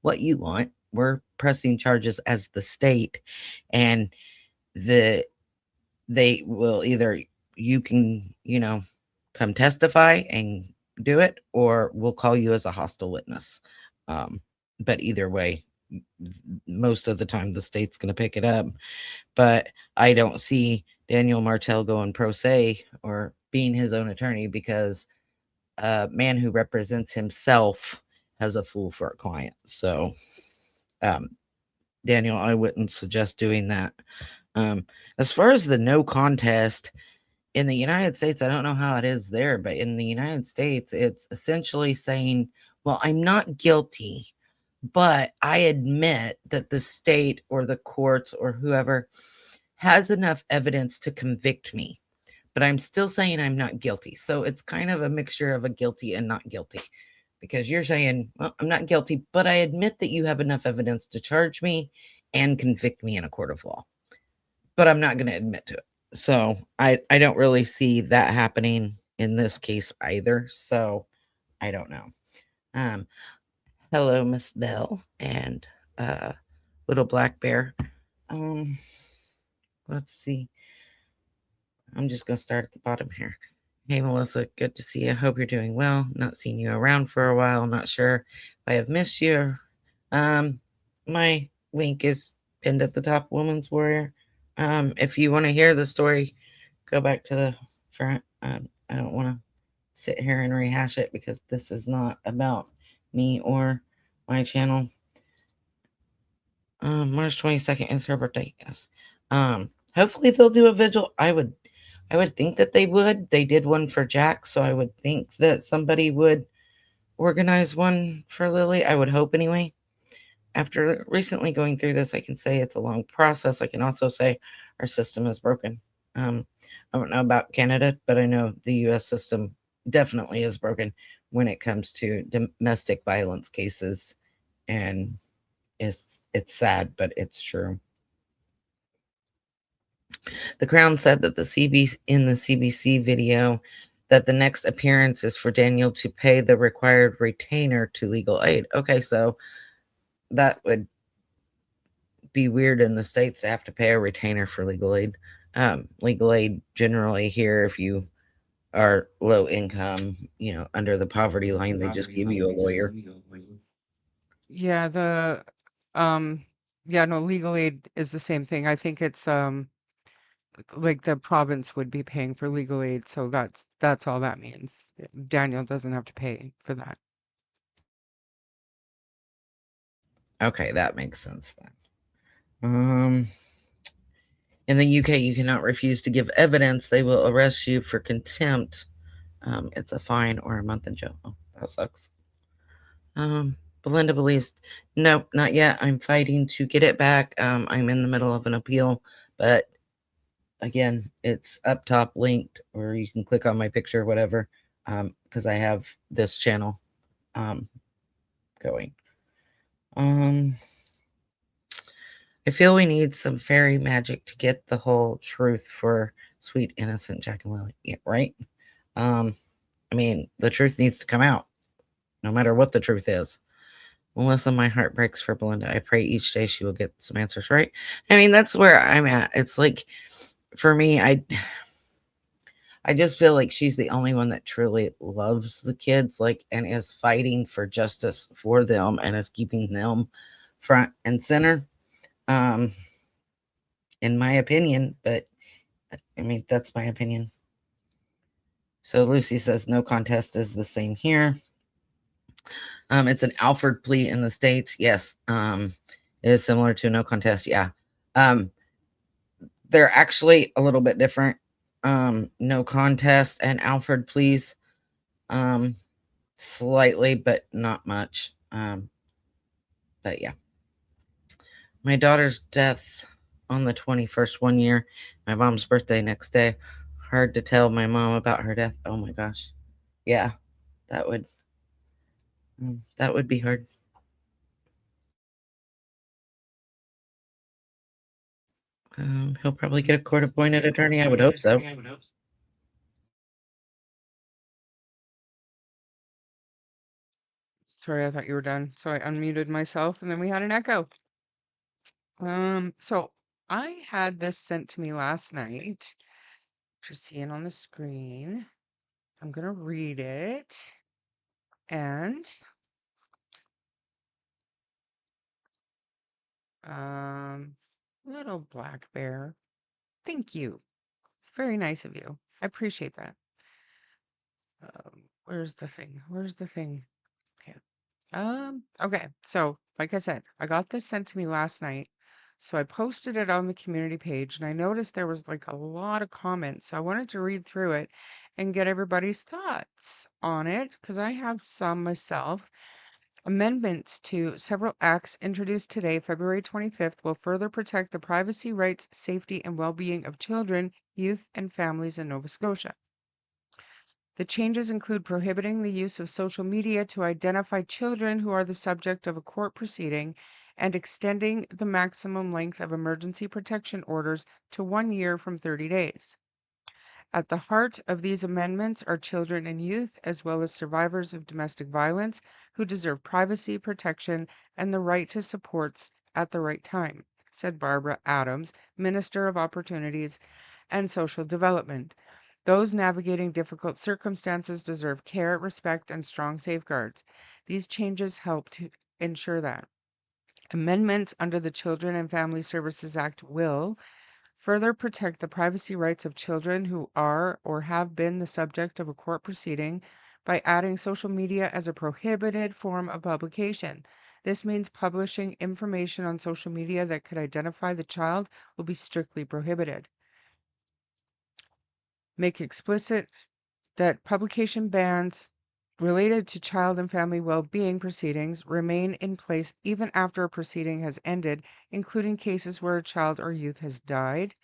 what you want. We're pressing charges as the state. And they will either, you can, come testify and do it, or we'll call you as a hostile witness. But either way, most of the time the state's going to pick it up. But I don't see Daniel Martel going pro se or being his own attorney, because a man who represents himself has a fool for a client. So, Daniel, I wouldn't suggest doing that. As far as the no contest in the United States, I don't know how it is there, but in the United States, it's essentially saying, well, I'm not guilty, but I admit that the state or the courts or whoever has enough evidence to convict me, but I'm still saying I'm not guilty. So it's kind of a mixture of a guilty and not guilty, because you're saying, well, I'm not guilty, but I admit that you have enough evidence to charge me and convict me in a court of law, but I'm not going to admit to it. So I don't really see that happening in this case either. So I don't know. Hello, Miss Bell and Little Black Bear. Let's see. I'm just going to start at the bottom here. Hey, Melissa, good to see you. Hope you're doing well. Not seen you around for a while. Not sure if I have missed you. My link is pinned at the top, Woman's Warrior. If you want to hear the story, go back to the front. I don't want to sit here and rehash it because this is not about me or my channel. March 22nd is her birthday. Yes. Hopefully they'll do a vigil. I would think that they would. They did one for Jack, so I would think that somebody would organize one for Lily. I would hope anyway. After recently going through this, I can say it's a long process. I can also say our system is broken. I don't know about Canada, but I know the US system definitely is broken when it comes to domestic violence cases. And it's sad, but it's true. The Crown said that the CBC video that the next appearance is for Daniel to pay the required retainer to legal aid. Okay, so that would be weird in the States to have to pay a retainer for legal aid. Legal aid generally here, if you are low income, under the poverty line, they just give you a lawyer. Yeah, no, legal aid is the same thing. I think it's like the province would be paying for legal aid, so that's all that means. Daniel doesn't have to pay for that. Okay, that makes sense then. In the UK, you cannot refuse to give evidence. They will arrest you for contempt. It's a fine or a month in jail. Oh, that sucks. Belinda believes, nope, not yet. I'm fighting to get it back. I'm in the middle of an appeal, but again, it's up top linked, or you can click on my picture, whatever, because I have this channel going. I feel we need some fairy magic to get the whole truth for sweet, innocent Jack and Lily. Yeah, right? I mean, the truth needs to come out, no matter what the truth is. Melissa, my heart breaks for Belinda. I pray each day she will get some answers right. I mean, that's where I'm at. It's like, for me, I just feel like she's the only one that truly loves the kids, and is fighting for justice for them and is keeping them front and center. In my opinion, but I mean, that's my opinion. So Lucy says no contest is the same here. It's an Alford plea in the States. Yes. It is similar to no contest. Yeah. They're actually a little bit different. No contest and Alford pleas. Slightly, but not much. But yeah. My daughter's death on the 21st, 1 year. My mom's birthday next day. Hard to tell my mom about her death. Oh my gosh. Yeah, that would be hard. He'll probably get a court-appointed attorney. I would hope so. Sorry, I thought you were done. So I unmuted myself and then we had an echo. So I had this sent to me last night. Just seeing on the screen. I'm gonna read it. And little black bear. Thank you. It's very nice of you. I appreciate that. Where's the thing? Where's the thing? Okay. Okay. So, like I said, I got this sent to me last night. So I posted it on the community page and I noticed there was like a lot of comments. So I wanted to read through it and get everybody's thoughts on it because I have some myself. Amendments to several acts introduced today, February 25th, will further protect the privacy rights, safety, and well-being of children, youth, and families in Nova Scotia. The changes include prohibiting the use of social media to identify children who are the subject of a court proceeding and extending the maximum length of emergency protection orders to 1 year from 30 days. At the heart of these amendments are children and youth, as well as survivors of domestic violence, who deserve privacy, protection, and the right to supports at the right time, said Barbara Adams, Minister of Opportunities and Social Development. Those navigating difficult circumstances deserve care, respect, and strong safeguards. These changes help to ensure that. Amendments under the Children and Family Services Act will further protect the privacy rights of children who are or have been the subject of a court proceeding by adding social media as a prohibited form of publication. This means publishing information on social media that could identify the child will be strictly prohibited. Make explicit that publication bans related to child and family well-being proceedings remain in place even after a proceeding has ended, including cases where a child or youth has died.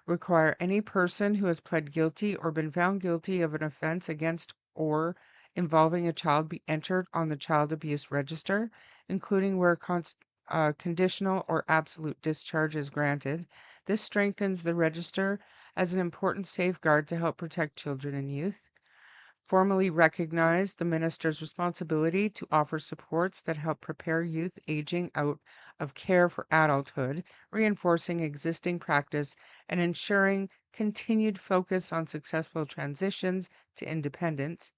Require any person who has pled guilty or been found guilty of an offense against or involving a child be entered on the child abuse register, including where conditional or absolute discharge is granted. This strengthens the register as an important safeguard to help protect children and youth. Formally recognize the minister's responsibility to offer supports that help prepare youth aging out of care for adulthood, reinforcing existing practice and ensuring continued focus on successful transitions to independence.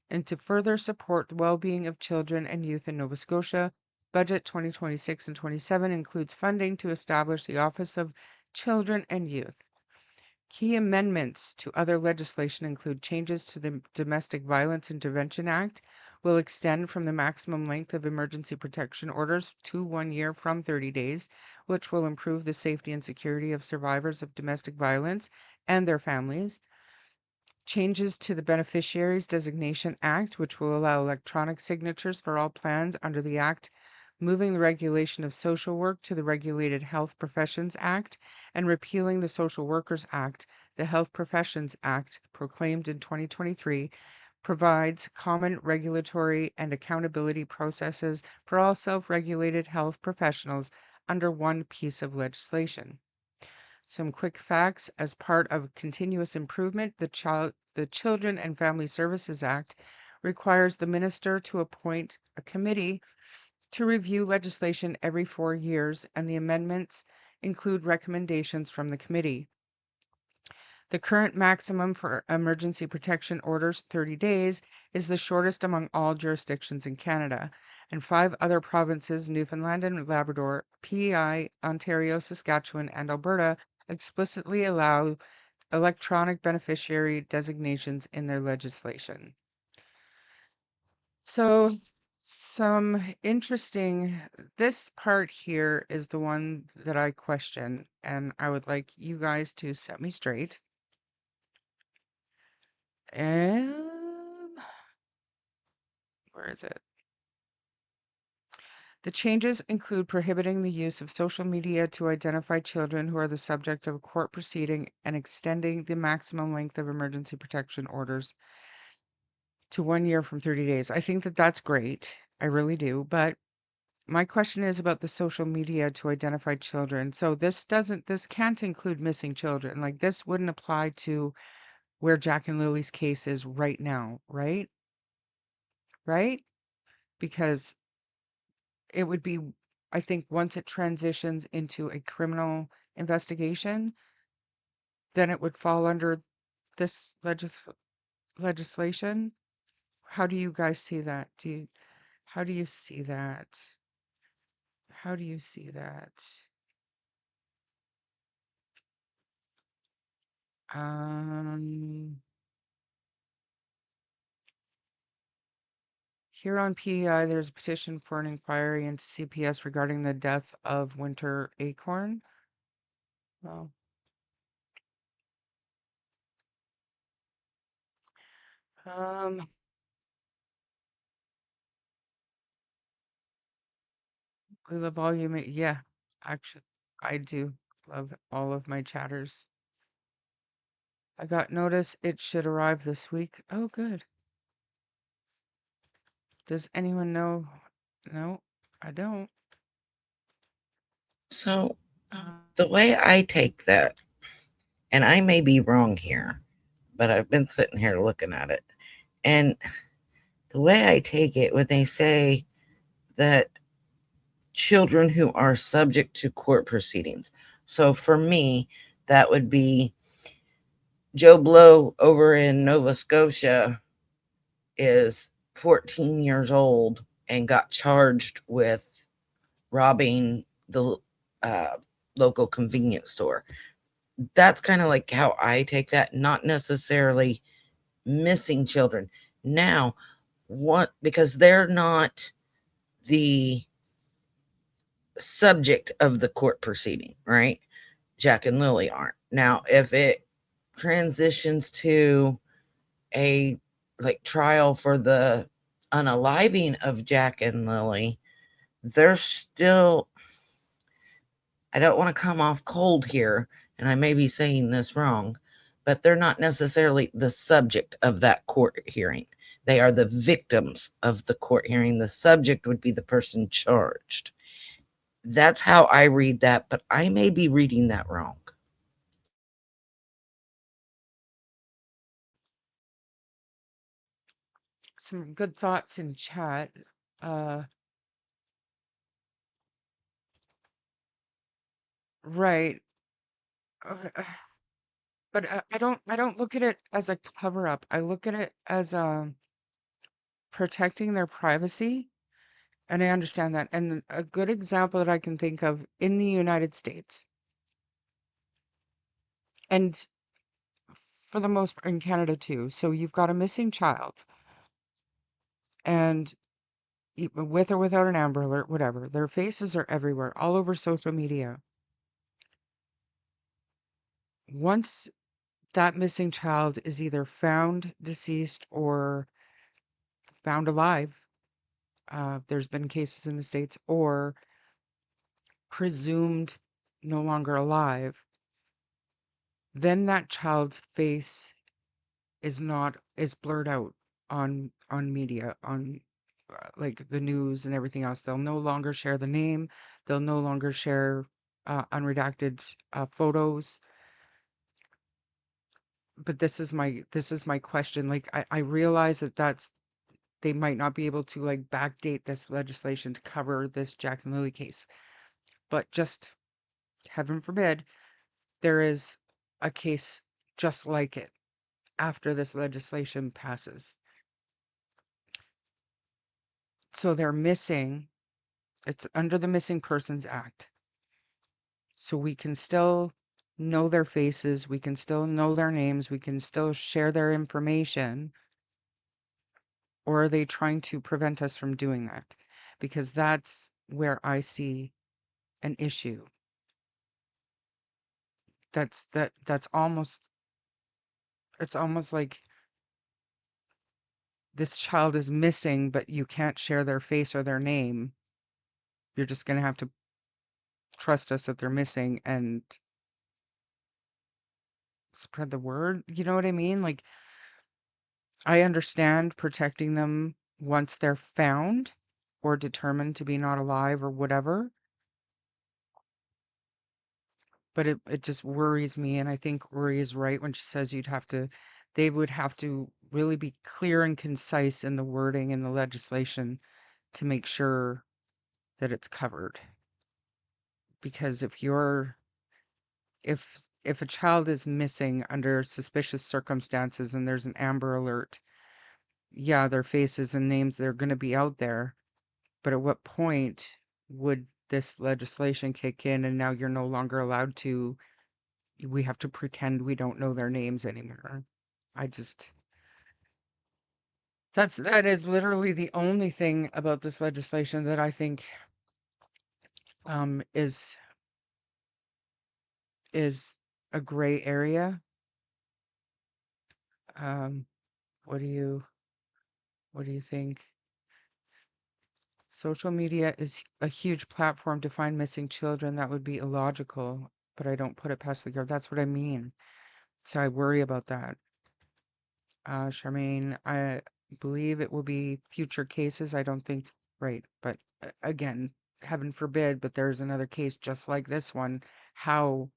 And to further support the well-being of children and youth in Nova Scotia, Budget 2026 and 27 includes funding to establish the Office of Children and Youth. Key amendments to other legislation include changes to the Domestic Violence Intervention Act, will extend from the maximum length of emergency protection orders to 1 year from 30 days, which will improve the safety and security of survivors of domestic violence and their families. Changes to the Beneficiaries Designation Act, which will allow electronic signatures for all plans under the Act, moving the regulation of social work to the Regulated Health Professions Act, and repealing the Social Workers Act. The Health Professions Act, proclaimed in 2023, provides common regulatory and accountability processes for all self-regulated health professionals under one piece of legislation. Some quick facts: as part of continuous improvement, the Children and Family Services Act requires the minister to appoint a committee to review legislation every 4 years, and the amendments include recommendations from the committee. The current maximum for emergency protection orders, 30 days, is the shortest among all jurisdictions in Canada, and 5 other provinces, Newfoundland and Labrador, PEI, Ontario, Saskatchewan, and Alberta, explicitly allow electronic beneficiary designations in their legislation. So, some interesting, this part here is the one that I question, and I would like you guys to set me straight. Where is it? The changes include prohibiting the use of social media to identify children who are the subject of a court proceeding and extending the maximum length of emergency protection orders to 1 year from 30 days. I think that that's great. I really do. But my question is about the social media to identify children. So this can't include missing children. Like, this wouldn't apply to where Jack and Lily's case is right now, right? Right? Because it would be, I think, once it transitions into a criminal investigation, then it would fall under this legislation. How do you guys see that? How do you see that? How do you see that? Here on PEI, there's a petition for an inquiry into CPS regarding the death of Winter Acorn. Well, we love all you make. Yeah, actually, I do love all of my chatters. I got notice it should arrive this week. Oh, good. Does anyone know? No, I don't. So, the way I take that, and I may be wrong here, but I've been sitting here looking at it. And the way I take it, when they say that children who are subject to court proceedings. So for me, that would be Joe Blow over in Nova Scotia is 14 years old and got charged with robbing the uh, local convenience store. That's kind of like how I take that, not necessarily missing children. Now, what, because they're not the subject of the court proceeding, right? Jack and Lily aren't. Now, if it transitions to a like trial for the unaliving of Jack and Lily, they're still, I don't want to come off cold here, and I may be saying this wrong, but they're not necessarily the subject of that court hearing. They are the victims of the court hearing. The subject would be the person charged. That's how I read that, but I may be reading that wrong. Some good thoughts in chat. Uh, right. But I don't look at it as a cover up. I look at it as protecting their privacy, and I understand that. And a good example that I can think of in the United States, and for the most part in Canada too. So you've got a missing child, and with or without an Amber Alert, whatever, their faces are everywhere, all over social media. Once that missing child is either found deceased or found alive, there's been cases in the States, or presumed no longer alive, then that child's face is blurred out on media, on like the news and everything else. They'll no longer share the name. They'll no longer share unredacted photos. But this is my question. Like I realize that they might not be able to like backdate this legislation to cover this Jack and Lily case, but just heaven forbid there is a case just like it after this legislation passes. So they're missing, it's under the Missing Persons Act. So we can still know their faces, we can still know their names, we can still share their information. Or are they trying to prevent us from doing that? Because that's where I see an issue. That's almost, it's almost like this child is missing, but you can't share their face or their name. You're just going to have to trust us that they're missing and spread the word. You know what I mean? Like, I understand protecting them once they're found or determined to be not alive or whatever, but it just worries me. And I think Uri is right when she says they would have to really be clear and concise in the wording in the legislation to make sure that it's covered. Because if a child is missing under suspicious circumstances and there's an Amber Alert, yeah, their faces and names, they're going to be out there. But at what point would this legislation kick in and now you're no longer allowed to, we have to pretend we don't know their names anymore? I just, that is literally the only thing about this legislation that I think is a gray area. Um, what do you think? Social media is a huge platform to find missing children. That would be illogical, but I don't put it past the girl. That's what I mean. So I worry about that. Charmaine, I believe it will be future cases. I don't think, right. But again, heaven forbid, but there's another case just like this one. How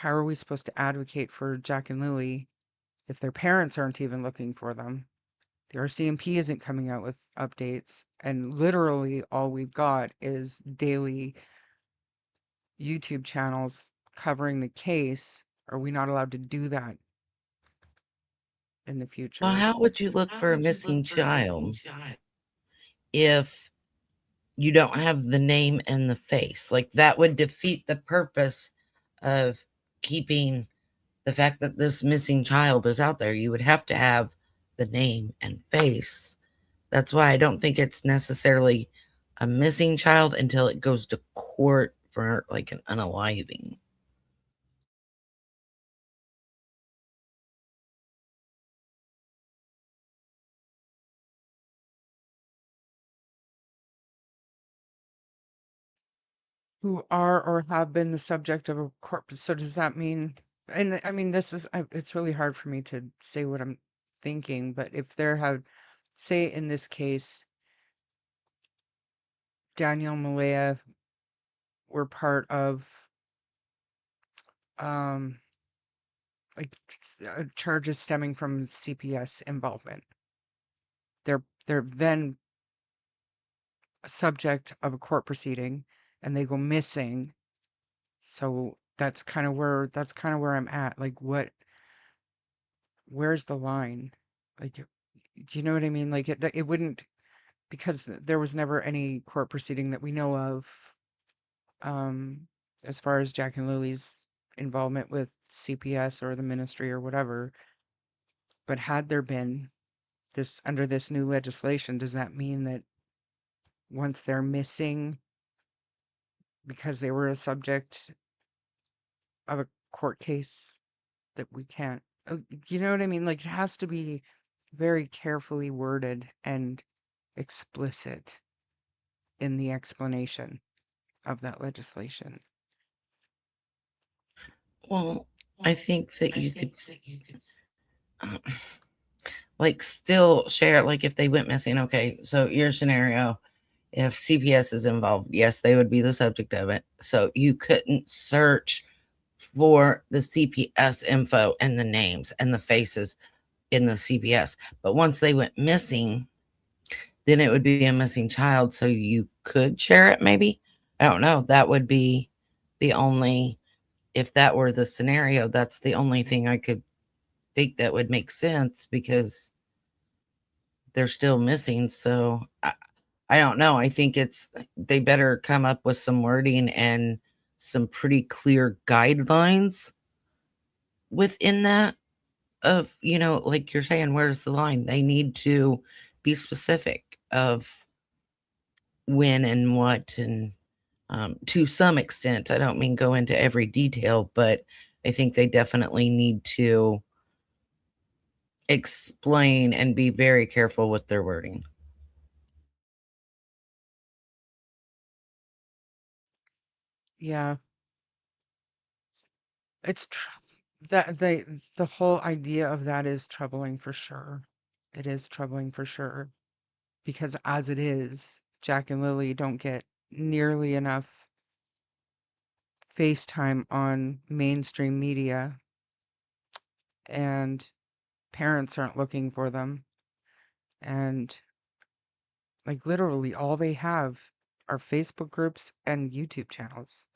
are we supposed to advocate for Jack and Lily if their parents aren't even looking for them? The RCMP isn't coming out with updates, and literally all we've got is daily YouTube channels covering the case Are we not allowed to do that in the Well, future? how would you look for a missing child if you don't have the name and the face? Like, that would defeat the purpose of keeping the fact that this missing child is out there. You would have to have the name and face. That's why I don't think it's necessarily a missing child until it goes to court for like an unaliving. Who are or have been the subject of a court. So does that mean, and I mean, it's really hard for me to say what I'm thinking, but if there have, say in this case, Daniel Malaya were part of, um, like charges stemming from CPS involvement. They're then a subject of a court proceeding and they go missing. So that's kind of where I'm at. Like where's the line? Like, do you know what I mean? Like it wouldn't, because there was never any court proceeding that we know of, um, as far as Jack and Lily's involvement with CPS or the ministry or whatever. But had there been this under this new legislation, does that mean that once they're missing because they were a subject of a court case that we can't, you know what I mean? Like it has to be very carefully worded and explicit in the explanation of that legislation. Well, I think that you could uh, like still share, like if they went missing. Okay, so your scenario, if CPS is involved, yes, they would be the subject of it. So you couldn't search for the CPS info and the names and the faces in the CPS. But once they went missing, then it would be a missing child. So you could share it, maybe. I don't know. That would be the only, if that were the scenario, that's the only thing I could think that would make sense, because they're still missing. So I don't know. I think they better come up with some wording and some pretty clear guidelines within that, of, like you're saying, where's the line? They need to be specific of when and what, and to some extent. I don't mean go into every detail, but I think they definitely need to explain and be very careful with their wording. Yeah, it's that the whole idea of that is troubling for sure. It is troubling for sure, because as it is, Jack and Lily don't get nearly enough FaceTime on mainstream media, and parents aren't looking for them. And like literally all they have are Facebook groups and YouTube channels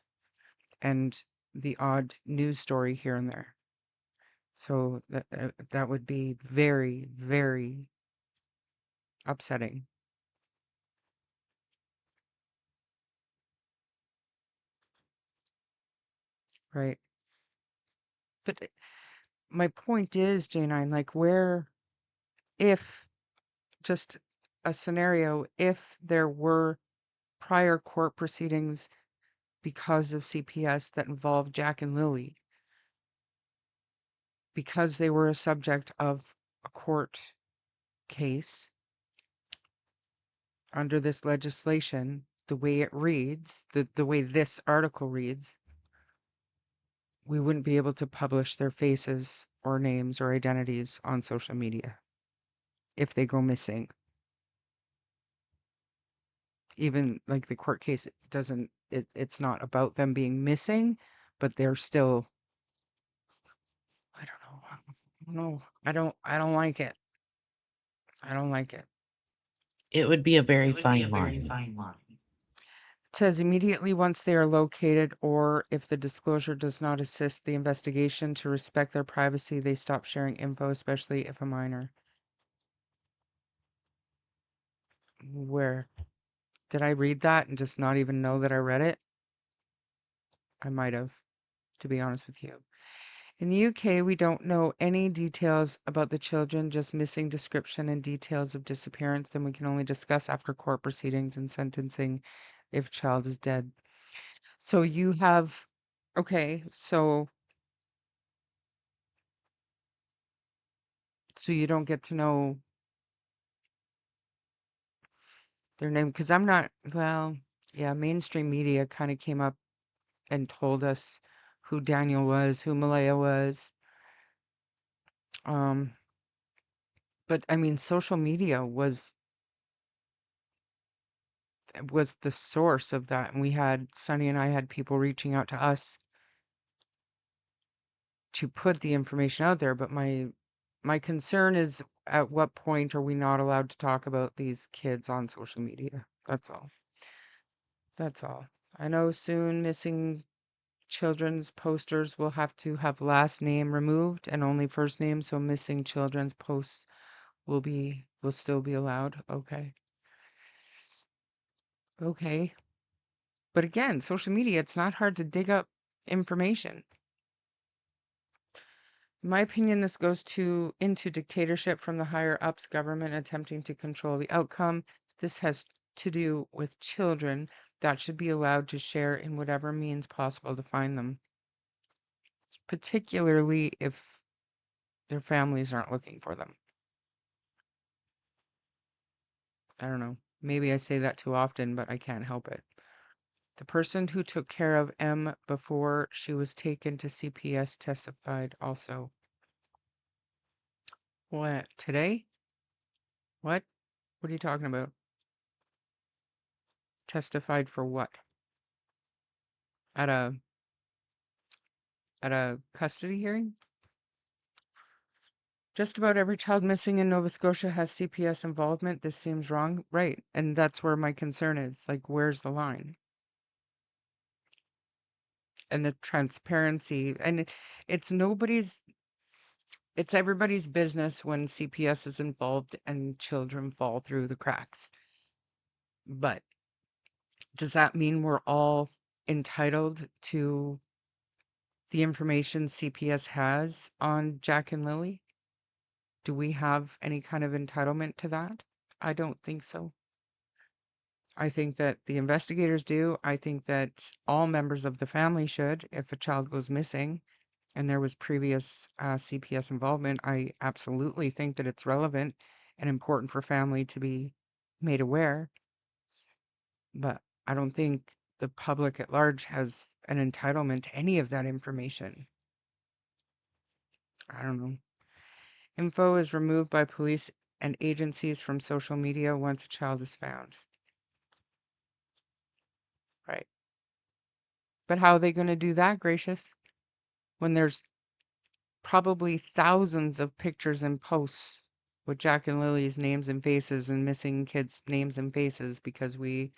and the odd news story here and there. So that would be very, very upsetting. Right. But my point is, J9, like if just a scenario, if there were prior court proceedings because of CPS that involved Jack and Lily, because they were a subject of a court case under this legislation, the way it reads, the way this article reads, we wouldn't be able to publish their faces or names or identities on social media if they go missing. Even like the court case it's not about them being missing, but they're still, I don't know. No, I don't like it. I don't like it. It would be a very fine line. It says immediately once they are located or if the disclosure does not assist the investigation to respect their privacy, they stop sharing info, especially if a minor. Where? Did I read that and just not even know that I read it? I might have, to be honest with you. In the UK, we don't know any details about the children, just missing description and details of disappearance. Then we can only discuss after court proceedings and sentencing if child is dead. So you have, okay, so you don't get to know their name because I'm not, well, yeah, mainstream media kind of came up and told us who Daniel was, who Malaya was. Um, but I mean, social media was the source of that, and we had Sonny and I had people reaching out to us to put the information out there. But my concern is, at what point are we not allowed to talk about these kids on social media? That's all. That's all. I know soon missing children's posters will have to have last name removed and only first name, so missing children's posts will still be allowed. Okay. Okay. But again, social media, it's not hard to dig up information. In my opinion, this goes into dictatorship from the higher ups, government attempting to control the outcome. This has to do with children that should be allowed to share in whatever means possible to find them, particularly if their families aren't looking for them. I don't know. Maybe I say that too often, but I can't help it. The person who took care of M before she was taken to CPS testified also. What? Today? What? What are you talking about? Testified for what? At a custody hearing? Just about every child missing in Nova Scotia has CPS involvement. This seems wrong. Right. And that's where my concern is. Like, where's the line? And the transparency. And it's everybody's business when CPS is involved and children fall through the cracks. But does that mean we're all entitled to the information CPS has on Jack and Lily? Do we have any kind of entitlement to that? I don't think so. I think that the investigators do. I think that all members of the family should, if a child goes missing and there was previous CPS involvement. I absolutely think that it's relevant and important for family to be made aware. But I don't think the public at large has an entitlement to any of that information. I don't know. Info is removed by police and agencies from social media once a child is found. Right. But how are they going to do that, gracious? When there's probably thousands of pictures and posts with Jack and Lily's names and faces and missing kids' names and faces because we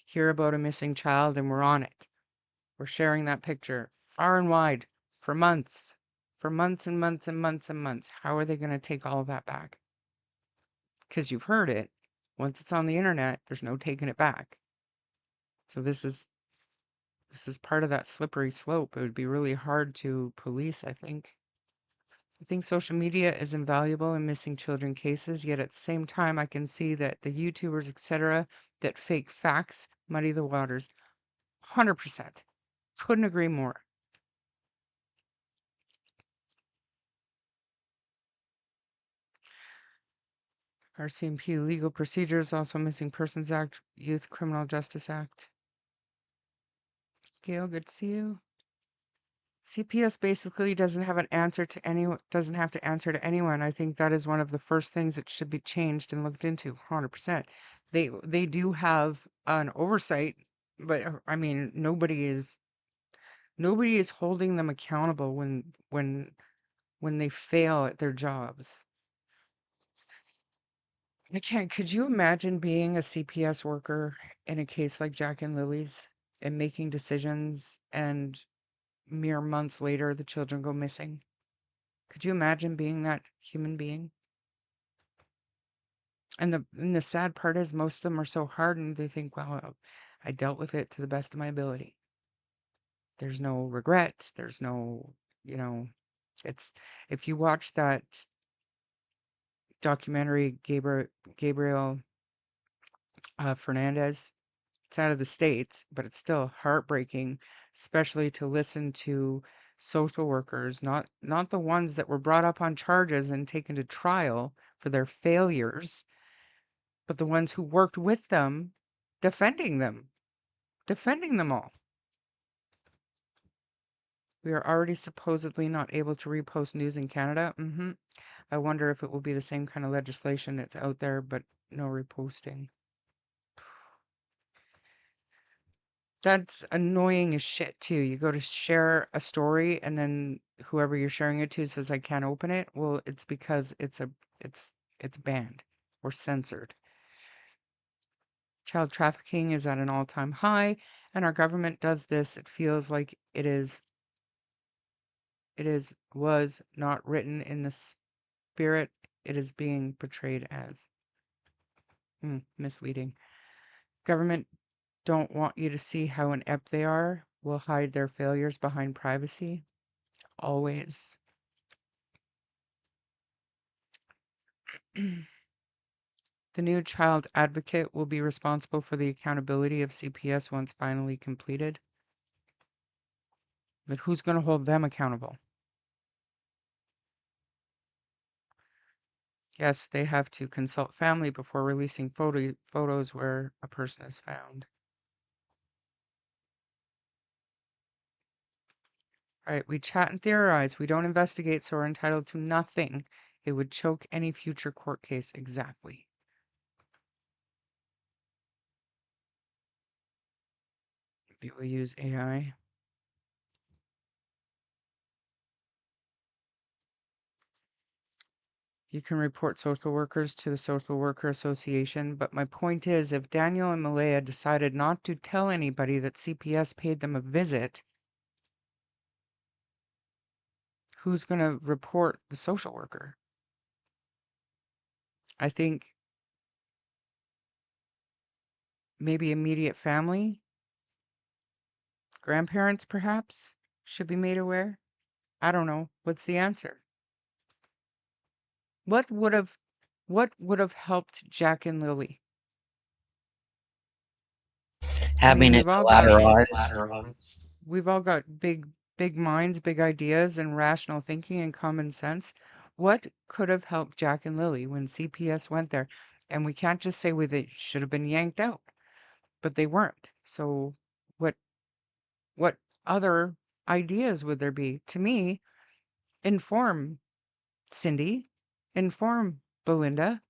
hear about a missing child and we're on it. We're sharing that picture far and wide for months and months and months and months. How are they going to take all of that back? Because you've heard it. Once it's on the internet, there's no taking it back. So this is part of that slippery slope. It would be really hard to police, I think. I think social media is invaluable in missing children cases, yet at the same time, I can see that the YouTubers, etc., that fake facts muddy the waters. 100%. Couldn't agree more. RCMP Legal Procedures, also Missing Persons Act, Youth Criminal Justice Act. Gail, good to see you. CPS basically doesn't have an answer to anyone, doesn't have to answer to anyone. I think that is one of the first things that should be changed and looked into. 100%. They do have an oversight, but I mean nobody is holding them accountable when they fail at their jobs. I can't. Could you imagine being a CPS worker in a case like Jack and Lily's and making decisions and mere months later the children go missing? Could you imagine being that human being? And the sad part is most of them are so hardened they think, well, I dealt with it to the best of my ability. There's no regret. There's no, you know, it's if you watch that documentary Gabriel Fernandez, it's out of the States, but it's still heartbreaking, especially to listen to social workers, not the ones that were brought up on charges and taken to trial for their failures, but the ones who worked with them, defending them, defending them all. We are already supposedly not able to repost news in Canada. I wonder if it will be the same kind of legislation that's out there, but no reposting. That's annoying as shit too. You go to share a story and then whoever you're sharing it to says I can't open it. Well, it's because it's banned or censored. Child trafficking is at an all-time high, and our government does this. It feels like was not written in the spirit it is being portrayed as. Misleading. Government don't want you to see how inept they are, will hide their failures behind privacy. Always. The new child advocate will be responsible for the accountability of CPS once finally completed. But who's going to hold them accountable? Yes, they have to consult family before releasing photos where a person is found. Right, we chat and theorize. We don't investigate, so we're entitled to nothing. It would choke any future court case. Exactly. We will use AI. You can report social workers to the Social Worker Association, but my point is if Daniel and Malaya decided not to tell anybody that CPS paid them a visit, who's going to report the social worker? I think maybe immediate family, grandparents perhaps, should be made aware. I don't know. What's the answer? What would have helped Jack and Lily? I mean, Having it collateralized. we've all got big minds, big ideas, and rational thinking and common sense. What could have helped Jack and Lily when CPS went there? And we can't just say they should have been yanked out, but they weren't. So what other ideas would there be? To me, inform Cindy, inform Belinda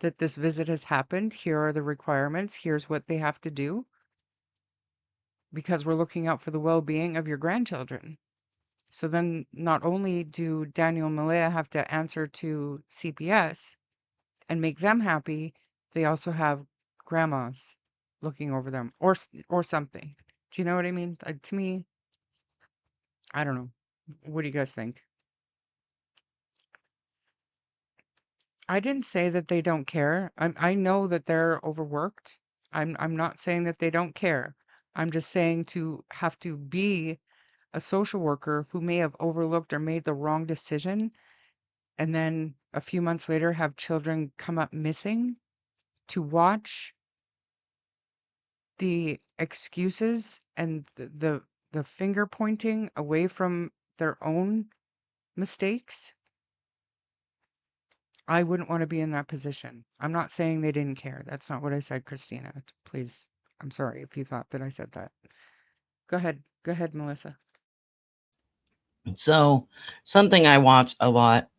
that this visit has happened. Here are the requirements. Here's what they have to do because we're looking out for the well-being of your grandchildren. So then not only do Daniel and Malaya have to answer to CPS and make them happy, they also have grandmas looking over them or something. Do you know what I mean? To me, I don't know. What do you guys think? I didn't say that they don't care. I know that they're overworked. I'm not saying that they don't care. I'm just saying to have to be a social worker who may have overlooked or made the wrong decision and then a few months later have children come up missing, to watch the excuses and the finger pointing away from their own mistakes. I wouldn't want to be in that position. I'm not saying they didn't care. That's not what I said, Christina. Please, I'm sorry if you thought that I said that. Go ahead. Go ahead, Melissa. So, something I watch a lot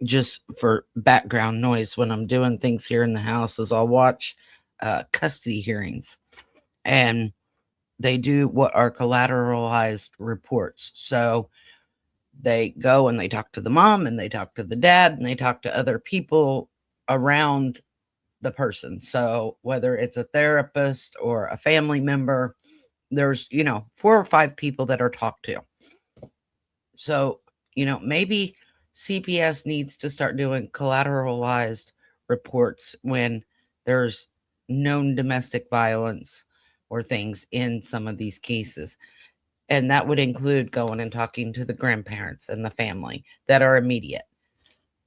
just for background noise when I'm doing things here in the house is I'll watch custody hearings. And they do what are collateralized reports. So they go and they talk to the mom and they talk to the dad and they talk to other people around the person. So whether it's a therapist or a family member, there's, 4 or 5 people that are talked to. So, maybe CPS needs to start doing collateralized reports when there's known domestic violence or things in some of these cases. And that would include going and talking to the grandparents and the family that are immediate.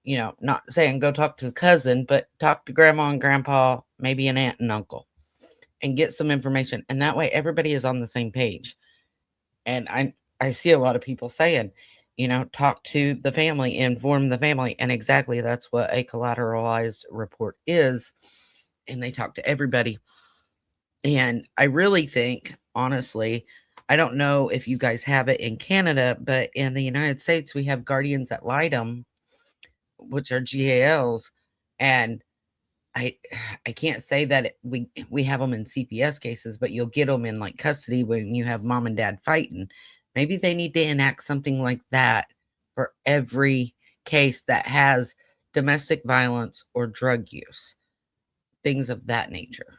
Not saying go talk to the cousin, but talk to grandma and grandpa, maybe an aunt and uncle, and get some information. And that way everybody is on the same page. And I see a lot of people saying, talk to the family, inform the family. And exactly that's what a collateralized report is. And they talk to everybody. And I really think, honestly, I don't know if you guys have it in Canada, but in the United States, we have guardians ad litem, which are GALs. And I can't say that we have them in CPS cases, but you'll get them in like custody when you have mom and dad fighting. Maybe they need to enact something like that for every case that has domestic violence or drug use, things of that nature.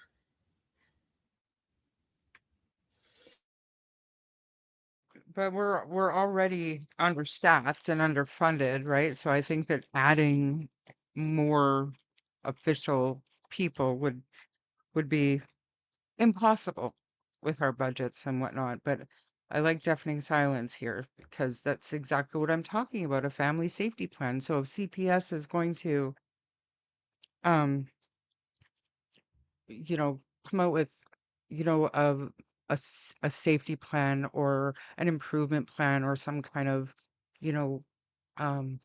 But we're already understaffed and underfunded, right? So I think that adding more official people would be impossible with our budgets and whatnot. But I like deafening silence here because that's exactly what I'm talking about, a family safety plan. So if CPS is going to um come out with, a safety plan or an improvement plan or some kind of, you know, um,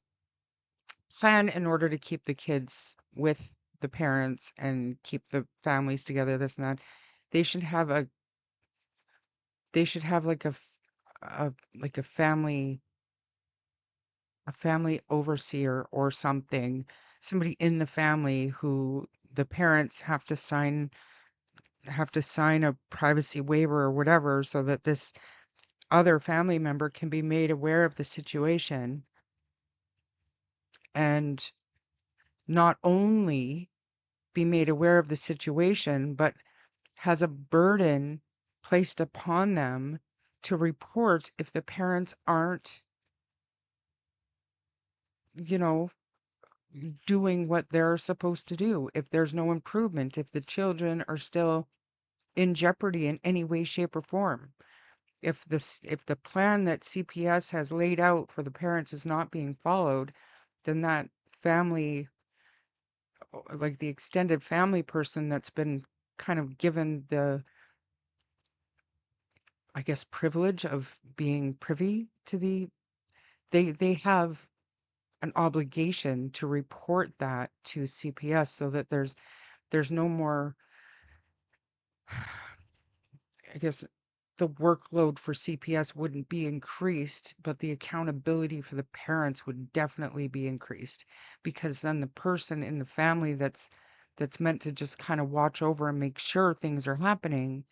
plan in order to keep the kids with the parents and keep the families together, this and that. They should have a, they should have like like a family overseer or something, somebody in the family who the parents have to sign a privacy waiver or whatever so that this other family member can be made aware of the situation and not only be made aware of the situation, but has a burden placed upon them to report if the parents aren't, you know, doing what they're supposed to do, if there's no improvement, if the children are still in jeopardy in any way, shape, or form. If the plan that CPS has laid out for the parents is not being followed, then that family, like the extended family person that's been kind of given the, I guess, privilege of being privy to they have an obligation to report that to CPS so that there's no more, I guess, the workload for CPS wouldn't be increased, but the accountability for the parents would definitely be increased because then the person in the family that's meant to just kind of watch over and make sure things are happening,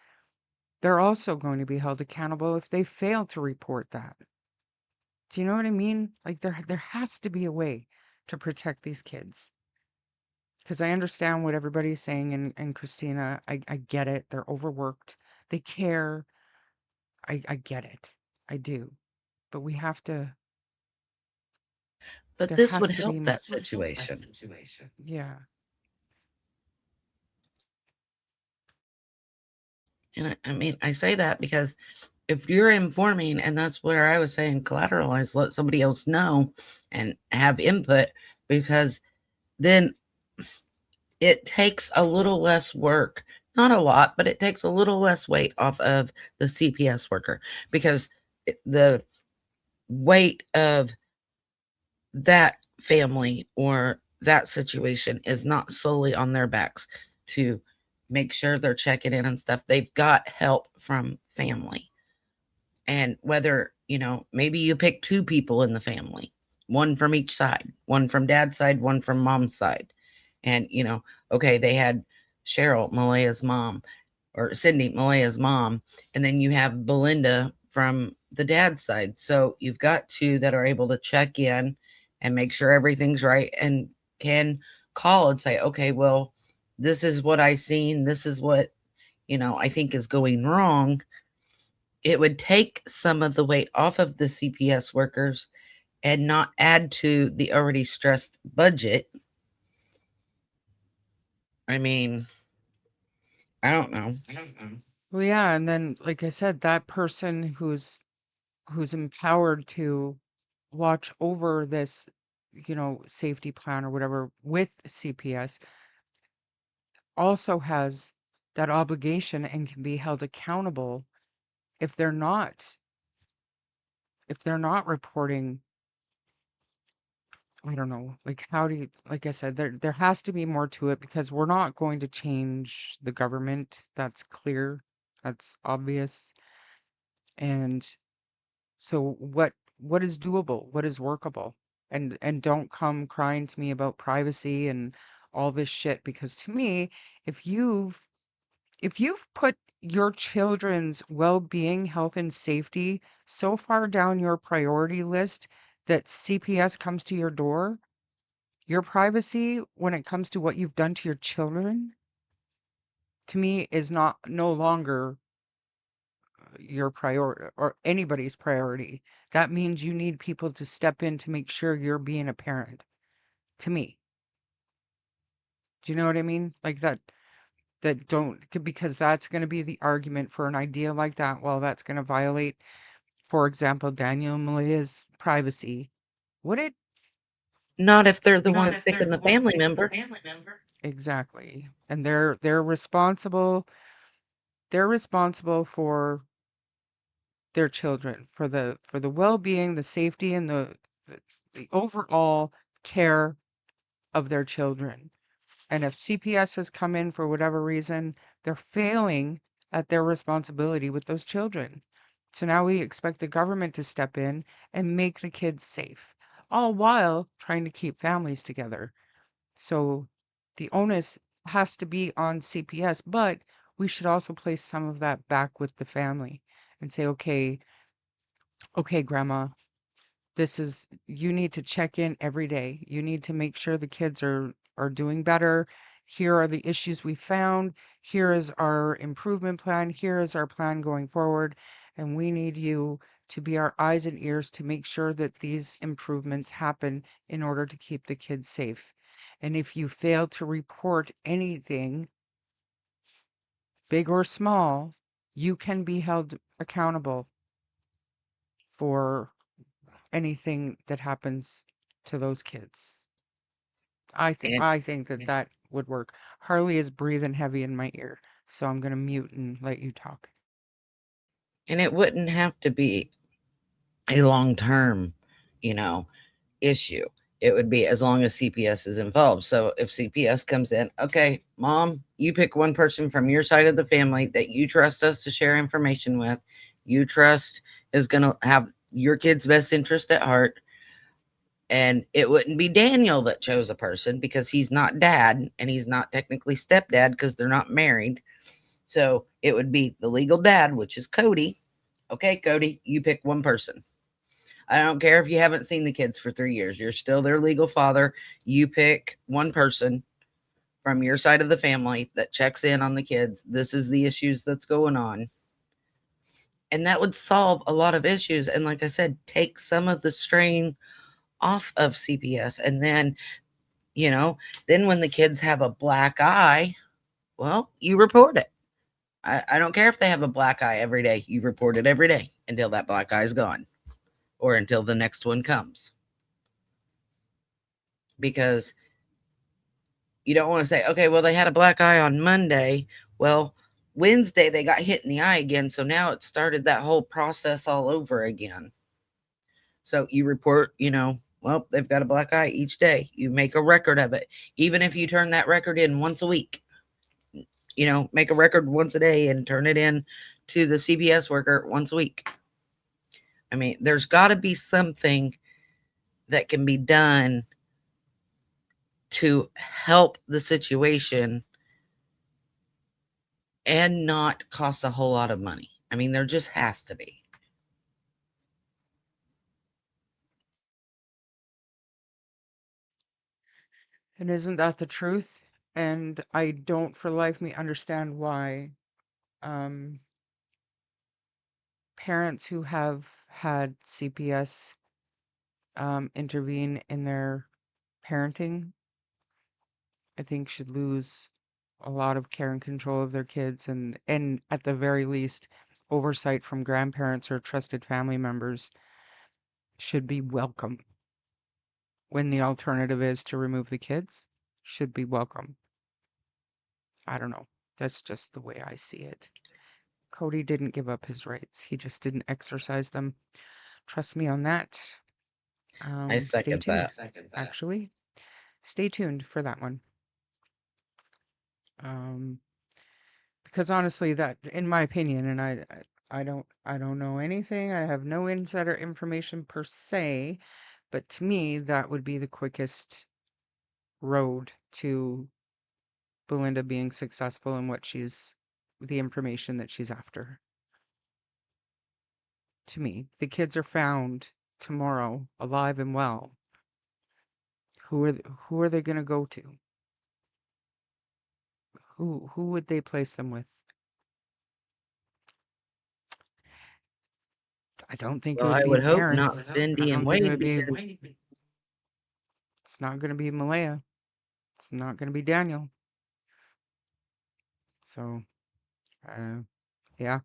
they're also going to be held accountable if they fail to report that. Do you know what I mean? Like there has to be a way to protect these kids. Because I understand what everybody's saying, and Christina, I get it. They're overworked. They care. I get it. I do. But we have to, But there this would has to help be, that situation. yeah. And I mean, I say that because if you're informing, and that's where I was saying collateralize, let somebody else know and have input, because then it takes a little less work. Not a lot, but it takes a little less weight off of the CPS worker because the weight of that family or that situation is not solely on their backs to make sure they're checking in and stuff. They've got help from family. And whether, maybe you pick 2 people in the family, one from each side, one from dad's side, one from mom's side. And, okay, they had Cheryl, Malaya's mom, or Cindy, Malaya's mom. And then you have Belinda from the dad's side. So you've got 2 that are able to check in and make sure everything's right and can call and say, okay, well, this is what I seen, this is what, I think is going wrong, it would take some of the weight off of the CPS workers and not add to the already stressed budget. I mean, I don't know. Well, yeah, and then like I said, that person who's empowered to watch over this, safety plan or whatever with CPS also has that obligation and can be held accountable if they're not reporting. I don't know, like how do you, like I said, there has to be more to it because we're not going to change the government. That's clear. That's obvious. And so what is doable? What is workable? And don't come crying to me about privacy and all this shit because to me, if you've put your children's well-being, health and safety so far down your priority list that CPS comes to your door, your privacy when it comes to what you've done to your children, to me is not no longer your priority or anybody's priority. That means you need people to step in to make sure you're being a parent. To me. Do you know what I mean? Like that don't because that's going to be the argument for an idea like that. Well, that's going to violate, for example, Daniel Malia's privacy. Would it? Not if they're the Because ones picking the family member. exactly. And they're responsible. They're responsible for their children, for the well-being, the safety, and the overall care of their children. And if CPS has come in for whatever reason, they're failing at their responsibility with those children. So now we expect the government to step in and make the kids safe, all while trying to keep families together. So the onus has to be on CPS, but we should also place some of that back with the family and say, okay, grandma, this is you need to check in every day. You need to make sure the kids are doing better. Here are the issues we found. Here is our improvement plan. Here is our plan going forward. And we need you to be our eyes and ears to make sure that these improvements happen in order to keep the kids safe. And if you fail to report anything, big or small, you can be held accountable for anything that happens to those kids. And I think that that would work. Harley is breathing heavy in my ear, so I'm gonna mute and let you talk. and it wouldn't have to be a long-term, you know, issue. It would be as long as CPS is involved. So if CPS comes in, okay, mom, you pick one person from your side of the family that you trust us to share information with, you trust is going to have your kid's best interest at heart. And it wouldn't be Daniel that chose a person because he's not dad and he's not technically stepdad because they're not married. So it would be the legal dad, which is Cody. Okay, Cody, you pick one person. I don't care if you haven't seen the kids for 3 years. You're still their legal father. You pick one person from your side of the family that checks in on the kids. This is the issues that's going on. And that would solve a lot of issues. And like I said, take some of the strain off of CPS. And then, then when the kids have a black eye, well, you report it. I don't care if they have a black eye every day. You report it every day until that black eye is gone or until the next one comes. Because you don't want to say, okay, well, they had a black eye on Monday. Well, Wednesday they got hit in the eye again. So now it started that whole process all over again. So you report, well, they've got a black eye each day. You make a record of it. Even if you turn that record in once a week, make a record once a day and turn it in to the CPS worker once a week. I mean, there's got to be something that can be done to help the situation and not cost a whole lot of money. I mean, there just has to be. And isn't that the truth? And I don't for the life of me understand why um, parents who have had CPS intervene in their parenting, I think should lose a lot of care and control of their kids, and at the very least, oversight from grandparents or trusted family members should be welcome. When the alternative is to remove the kids, should be welcome. I don't know. That's just the way I see it. Cody didn't give up his rights. He just didn't exercise them. Trust me on that. I Stay second tuned. that. Actually, stay tuned for that one. Because honestly, that, in my opinion, and I don't know anything. I have no insider information per se, but to me, that would be the quickest road to Belinda being successful in what the information that she's after. To me, the kids are found tomorrow, alive and well. Who are they going to go to? Who would they place them with? I don't think it Well, would I be would the hope not parents. I Cindy and don't think it Wade would be. because It's not going to be Malaya. It's not going to be Daniel. So, yeah.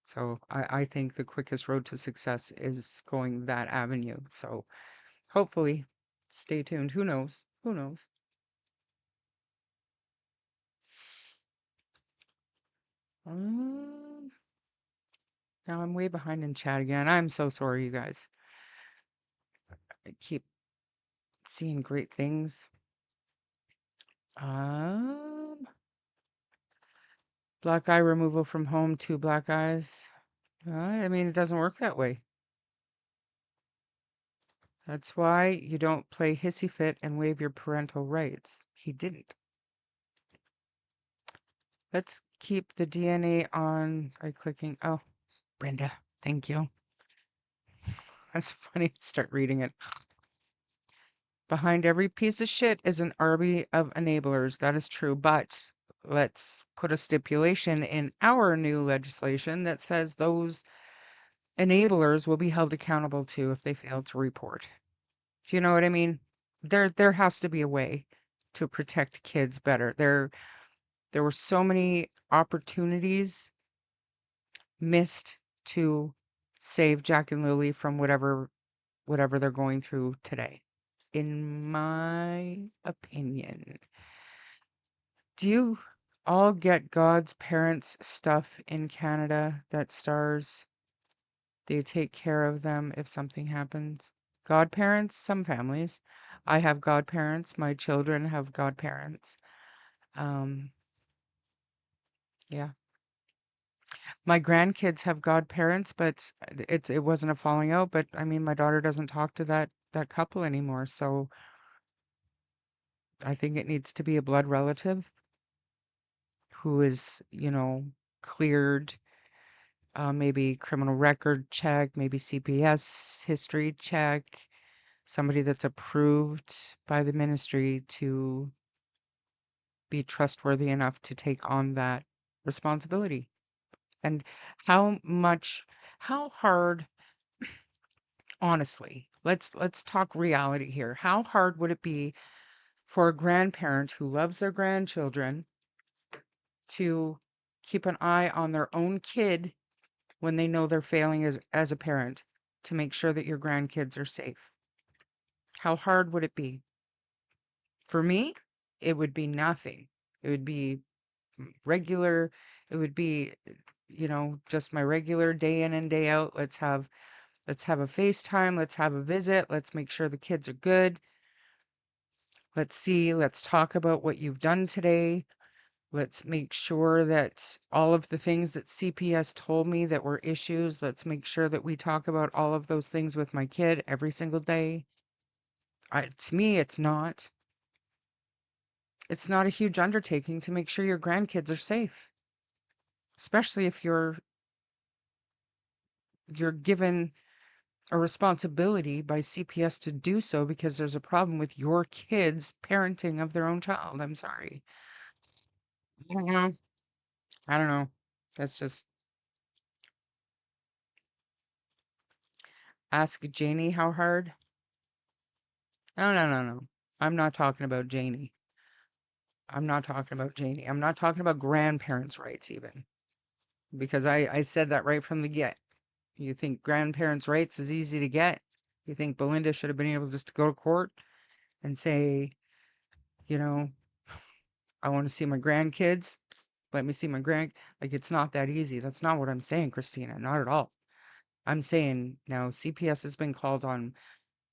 So I think the quickest road to success is going that avenue. So hopefully, stay tuned. Who knows? Who knows? Um, Now I'm way behind in chat again. I'm so sorry, you guys. I keep seeing great things. Black eye removal from home, 2 black eyes. I mean, it doesn't work that way. That's why you don't play hissy fit and waive your parental rights. He didn't. Let's keep the DNA on by clicking. Oh, Brenda, thank you. That's funny. Start reading it. Behind every piece of shit is an army of enablers. That is true, but let's put a stipulation in our new legislation that says those enablers will be held accountable too if they fail to report. Do you know what I mean? There has to be a way to protect kids better. There were so many opportunities missed to save Jack and Lily from whatever they're going through today. In my opinion. Do you all get God's parents stuff in Canada that stars? They take care of them if something happens. Godparents, some families. I have godparents. My children have godparents. Um, yeah. My grandkids have godparents, but it wasn't a falling out. But I mean, my daughter doesn't talk to that couple anymore, so I think it needs to be a blood relative who is, cleared, maybe criminal record check, maybe CPS history check, somebody that's approved by the ministry to be trustworthy enough to take on that responsibility. And how hard, honestly, let's talk reality here. How hard would it be for a grandparent who loves their grandchildren to keep an eye on their own kid when they know they're failing as a parent to make sure that your grandkids are safe? How hard would it be? For me, it would be nothing. It would be regular. It would be, just my regular day in and day out. Let's have a FaceTime. Let's have a visit. Let's make sure the kids are good. Let's talk about what you've done today. Let's make sure that all of the things that CPS told me that were issues, let's make sure that we talk about all of those things with my kid every single day. To me, it's not. It's not a huge undertaking to make sure your grandkids are safe, especially if you're given a responsibility by CPS to do so because there's a problem with your kids parenting of their own child. I'm sorry. I don't know. I don't know. That's just ask Janie how hard. No, no, no, no. I'm not talking about Janie. I'm not talking about Janie. I'm not talking about grandparents' rights even. Because I said that right from the get. You think grandparents' rights is easy to get? You think Belinda should have been able just to go to court and say, you know, I want to see my grandkids. Let me see my like it's not that easy. That's not what I'm saying, Christina. Not at all. I'm saying now CPS has been called on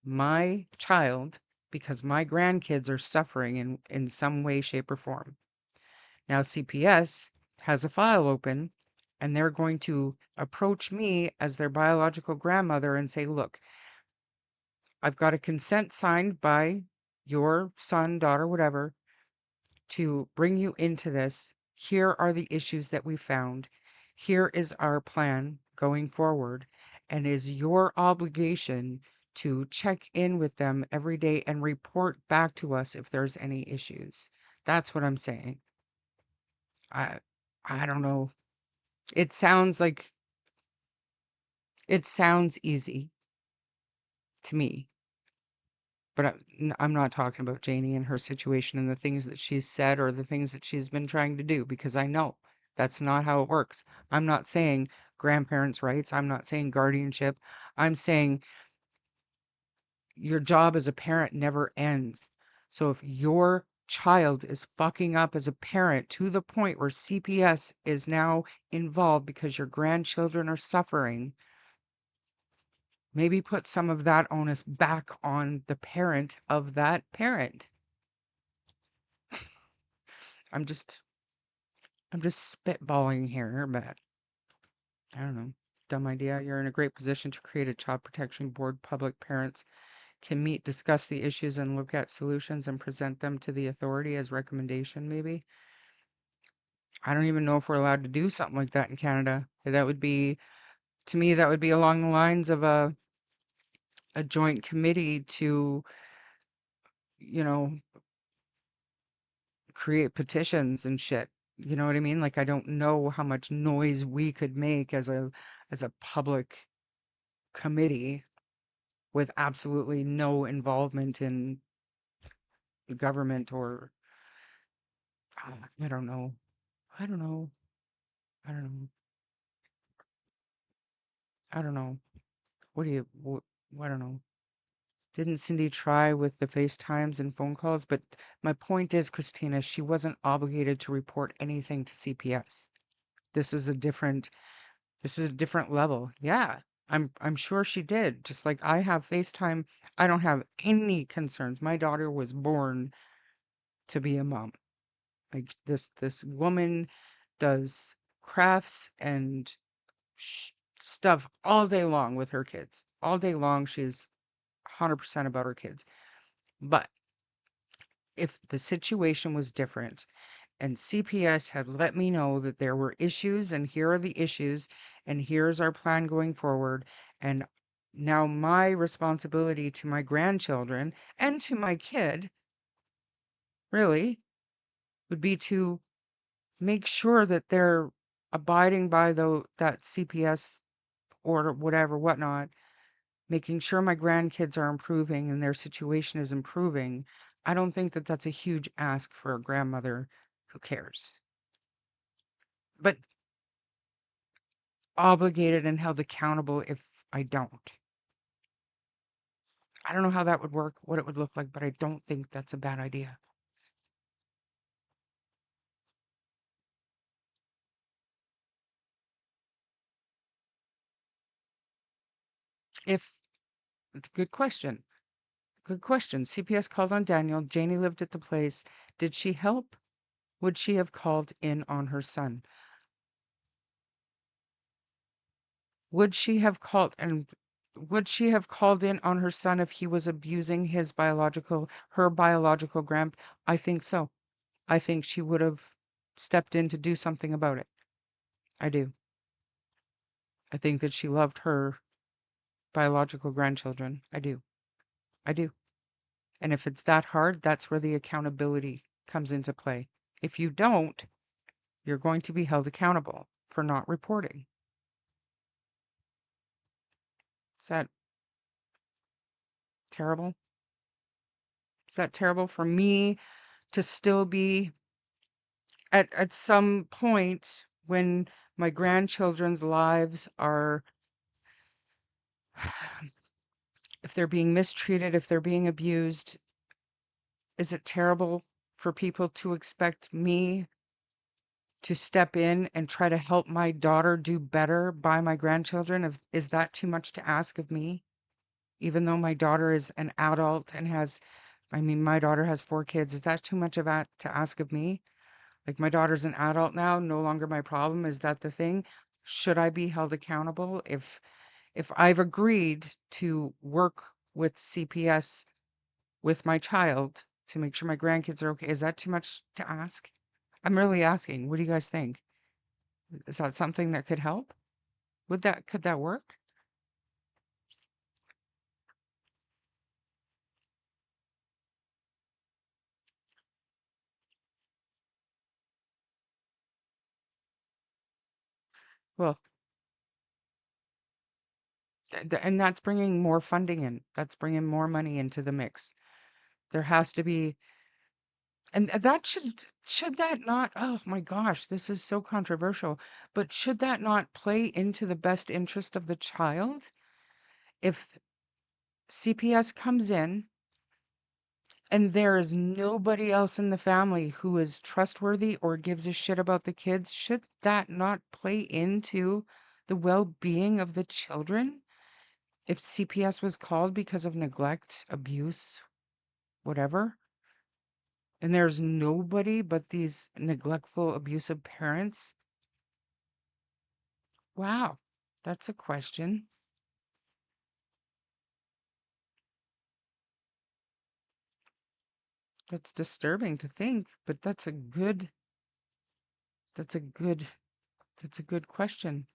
my child because my grandkids are suffering in some way, shape, or form. Now CPS has a file open and they're going to approach me as their biological grandmother and say, look, I've got a consent signed by your son, daughter, whatever, to bring you into this. Here are the issues that we found. Here is our plan going forward. And is your obligation to check in with them every day and report back to us if there's any issues. That's what I'm saying. I I don't know. It sounds like it sounds easy to me. But I'm not talking about Janie and her situation and the things that she's said or the things that she's been trying to do because I know that's not how it works. I'm not saying grandparents' rights. I'm not saying guardianship. I'm saying your job as a parent never ends. So if your child is fucking up as a parent to the point where CPS is now involved because your grandchildren are suffering, maybe put some of that onus back on the parent of that parent. I'm just spitballing here, but I don't know. Dumb idea. You're in a great position to create a child protection board. Public parents can meet, discuss the issues, and look at solutions and present them to the authority as recommendation, maybe. I don't even know if we're allowed to do something like that in Canada. That would be, to me, that would be along the lines of a joint committee to, you know, create petitions and shit. You know what I mean? Like I don't know how much noise we could make as a public committee with absolutely no involvement in government or I don't know. I don't know. I don't know. I don't know. What do you I don't know. Didn't Cindy try with the FaceTimes and phone calls? But my point is, Christina, she wasn't obligated to report anything to CPS. This is a different level. Yeah. I'm sure she did. Just like I have FaceTime, I don't have any concerns. My daughter was born to be a mom. Like this woman does crafts and stuff all day long with her kids. All day long, she's 100% about her kids. But if the situation was different and CPS had let me know that there were issues and here are the issues and here's our plan going forward, and now my responsibility to my grandchildren and to my kid really would be to make sure that they're abiding by that CPS order, whatever, whatnot, making sure my grandkids are improving and their situation is improving. I don't think that that's a huge ask for a grandmother who cares, but obligated and held accountable if I don't. I don't know how that would work, what it would look like, but I don't think that's a bad idea. If, good question. Good question. CPS called on Daniel. Janie lived at the place. Did she help? Would she have called in on her son? Would she have called and would she have called in on her son if he was abusing her biological grand? I think so. I think she would have stepped in to do something about it. I do. I think that she loved her biological grandchildren. I do. I do. And if it's that hard, that's where the accountability comes into play. If you don't, you're going to be held accountable for not reporting. Is that terrible? Is that terrible for me to still be at some point when my grandchildren's lives are, if they're being mistreated, if they're being abused, is it terrible for people to expect me to step in and try to help my daughter do better by my grandchildren? Is that too much to ask of me? Even though my daughter is an adult and has, I mean, my daughter has 4 kids. Is that too much of that to ask of me? Like, my daughter's an adult now, no longer my problem. Is that the thing? Should I be held accountable if I've agreed to work with CPS with my child to make sure my grandkids are okay? Is that too much to ask? I'm really asking. What do you guys think? Is that something that could help? Could that work? Well, and that's bringing more funding in. That's bringing more money into the mix. There has to be, and that should that not, oh my gosh, this is so controversial, but should that not play into the best interest of the child? If CPS comes in and there is nobody else in the family who is trustworthy or gives a shit about the kids, should that not play into the well-being of the children? If CPS was called because of neglect, abuse, whatever, and there's nobody but these neglectful, abusive parents, wow, that's a question. That's disturbing to think, but that's a good, that's a good question.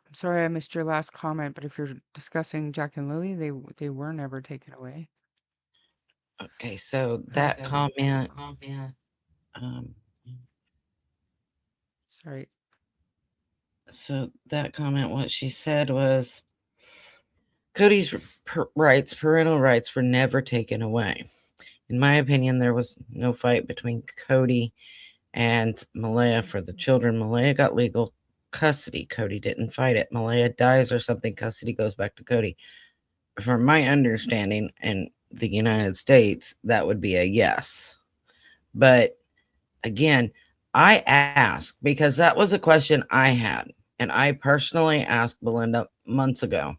I'm sorry I missed your last comment, but if you're discussing Jack and Lily, they were never taken away. Okay, so that comment, um, Sorry. so that comment, what she said was Cody's rights, parental rights, were never taken away. In my opinion, there was no fight between Cody and Malaya for the children. Malaya got legal custody. Cody didn't fight it. Malaya dies or something, custody goes back to Cody. From my understanding in the United States, that would be a yes. But again, I asked because that was a question I had. And I personally asked Belinda months ago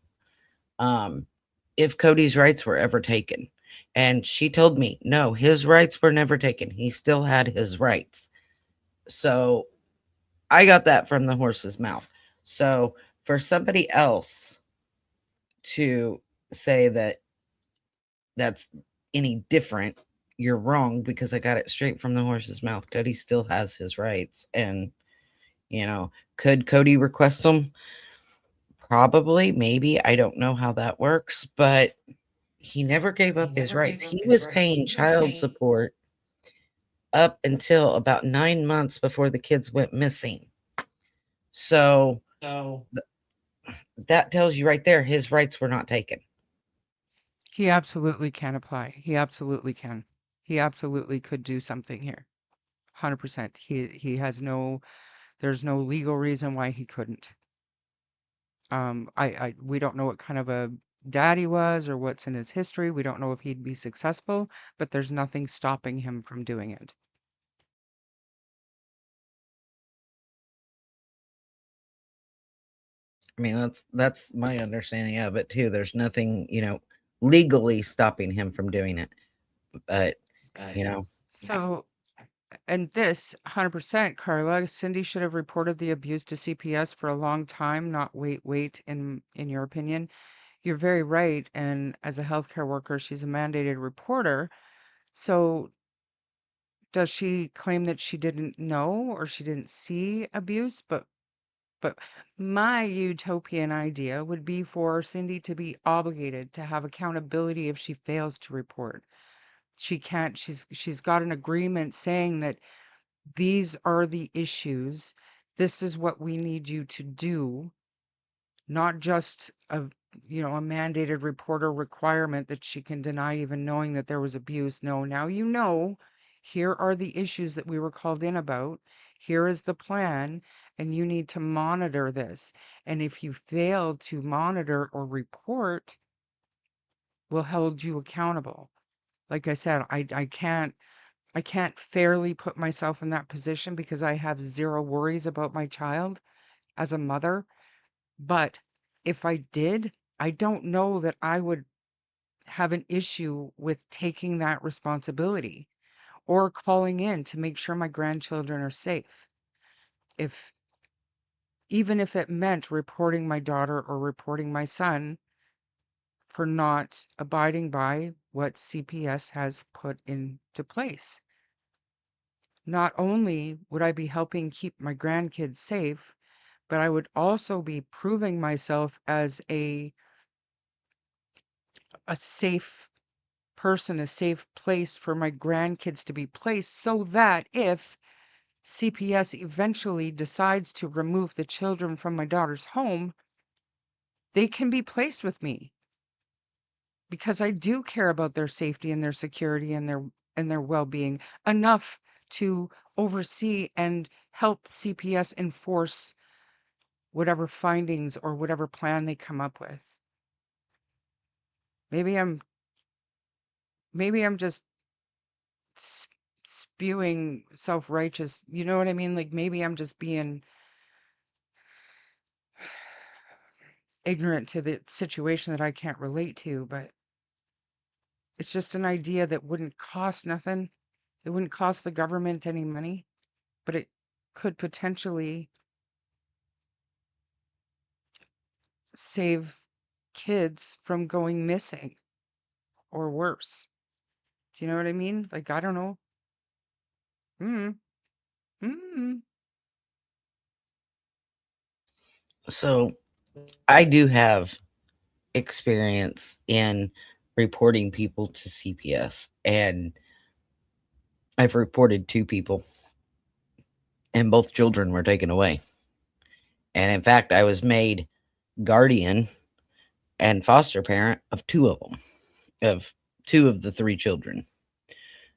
if Cody's rights were ever taken. And she told me, no, his rights were never taken. He still had his rights. So I got that from the horse's mouth. So for somebody else to say that that's any different, you're wrong because I got it straight from the horse's mouth. Cody still has his rights. And, could Cody request them? Probably, maybe. I don't know how that works, but he never gave up his rights. He was paying child support up until about 9 months before the kids went missing. So that tells you right there his rights were not taken. He absolutely can apply. He absolutely can. He absolutely could do something here. 100%. He has there's no legal reason why he couldn't. We don't know what kind of a dad he was or what's in his history. We don't know if he'd be successful, but there's nothing stopping him from doing it. I mean, that's my understanding of it too. There's nothing, legally stopping him from doing it. But, So, and this 100%, Carla, Cindy should have reported the abuse to CPS for a long time, not wait, in your opinion. You're very right. And as a healthcare worker, she's a mandated reporter. So does she claim that she didn't know or she didn't see abuse? But But my utopian idea would be for Cindy to be obligated to have accountability if she fails to report. She can't, she's got an agreement saying that these are the issues. This is what we need you to do, not just a a mandated reporter requirement that she can deny even knowing that there was abuse. No, now here are the issues that we were called in about. Here is the plan, and you need to monitor this. And if you fail to monitor or report, we'll hold you accountable. Like I said, I can't fairly put myself in that position because I have zero worries about my child as a mother. But if I did, I don't know that I would have an issue with taking that responsibility or calling in to make sure my grandchildren are safe. If even if it meant reporting my daughter or reporting my son for not abiding by what CPS has put into place. Not only would I be helping keep my grandkids safe, but I would also be proving myself as a safe person, a safe place for my grandkids to be placed, so that if CPS eventually decides to remove the children from my daughter's home, they can be placed with me because I do care about their safety and their security and their well-being enough to oversee and help CPS enforce whatever findings or whatever plan they come up with. Maybe I'm just spewing self-righteous, you know what I mean? Like maybe I'm just being ignorant to the situation that I can't relate to, but it's just an idea that wouldn't cost nothing. It wouldn't cost the government any money, but it could potentially save kids from going missing or worse. Do you know what I mean? Like, I don't know. Mm, mm. So I do have experience in reporting people to CPS, and I've reported 2 people, and both children were taken away. And in fact, I was made guardian and foster parent of 2 of them, of 2 of the 3 children,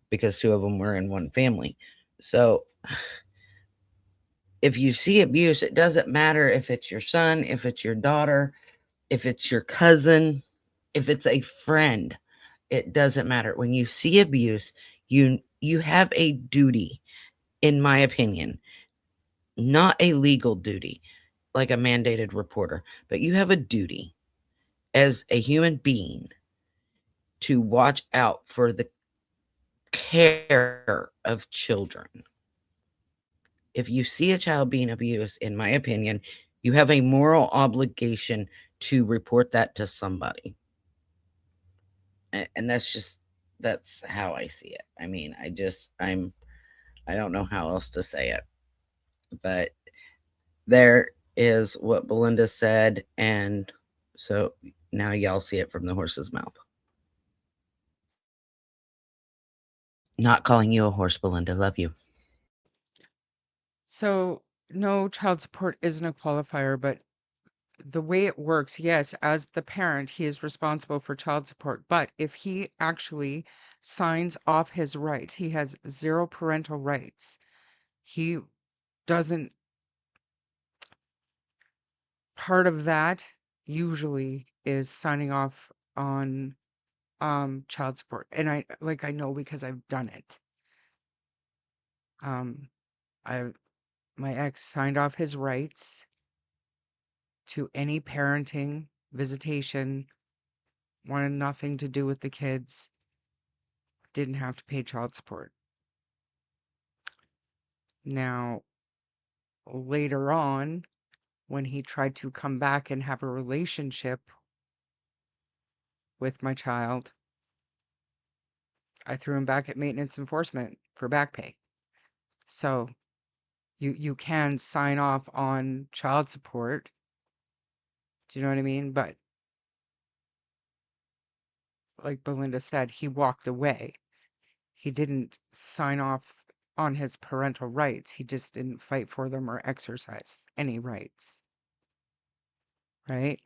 because 2 of them were in one family. So if you see abuse, it doesn't matter if it's your son, if it's your daughter, if it's your cousin, if it's a friend, it doesn't matter. When you see abuse, you have a duty, in my opinion, not a legal duty like a mandated reporter, but you have a duty as a human being to watch out for the care of children. If you see a child being abused, in my opinion, you have a moral obligation to report that to somebody. And that's how I see it. I mean, I don't know how else to say it. But there is what Belinda said, and so now y'all see it from the horse's mouth. Not calling you a horse, Belinda. Love you. So, no, child support isn't a qualifier, but the way it works, yes, as the parent, he is responsible for child support. But if he actually signs off his rights, he has 0 parental rights. He doesn't, part of that usually is signing off on child support. And I know because I've done it. Um I My ex signed off his rights to any parenting, visitation, wanted nothing to do with the kids, didn't have to pay child support. Now, later on, when he tried to come back and have a relationship with my child, I threw him back at maintenance enforcement for back pay. So You can sign off on child support. Do you know what I mean? But like Belinda said, he walked away. He didn't sign off on his parental rights. He just didn't fight for them or exercise any rights. Right?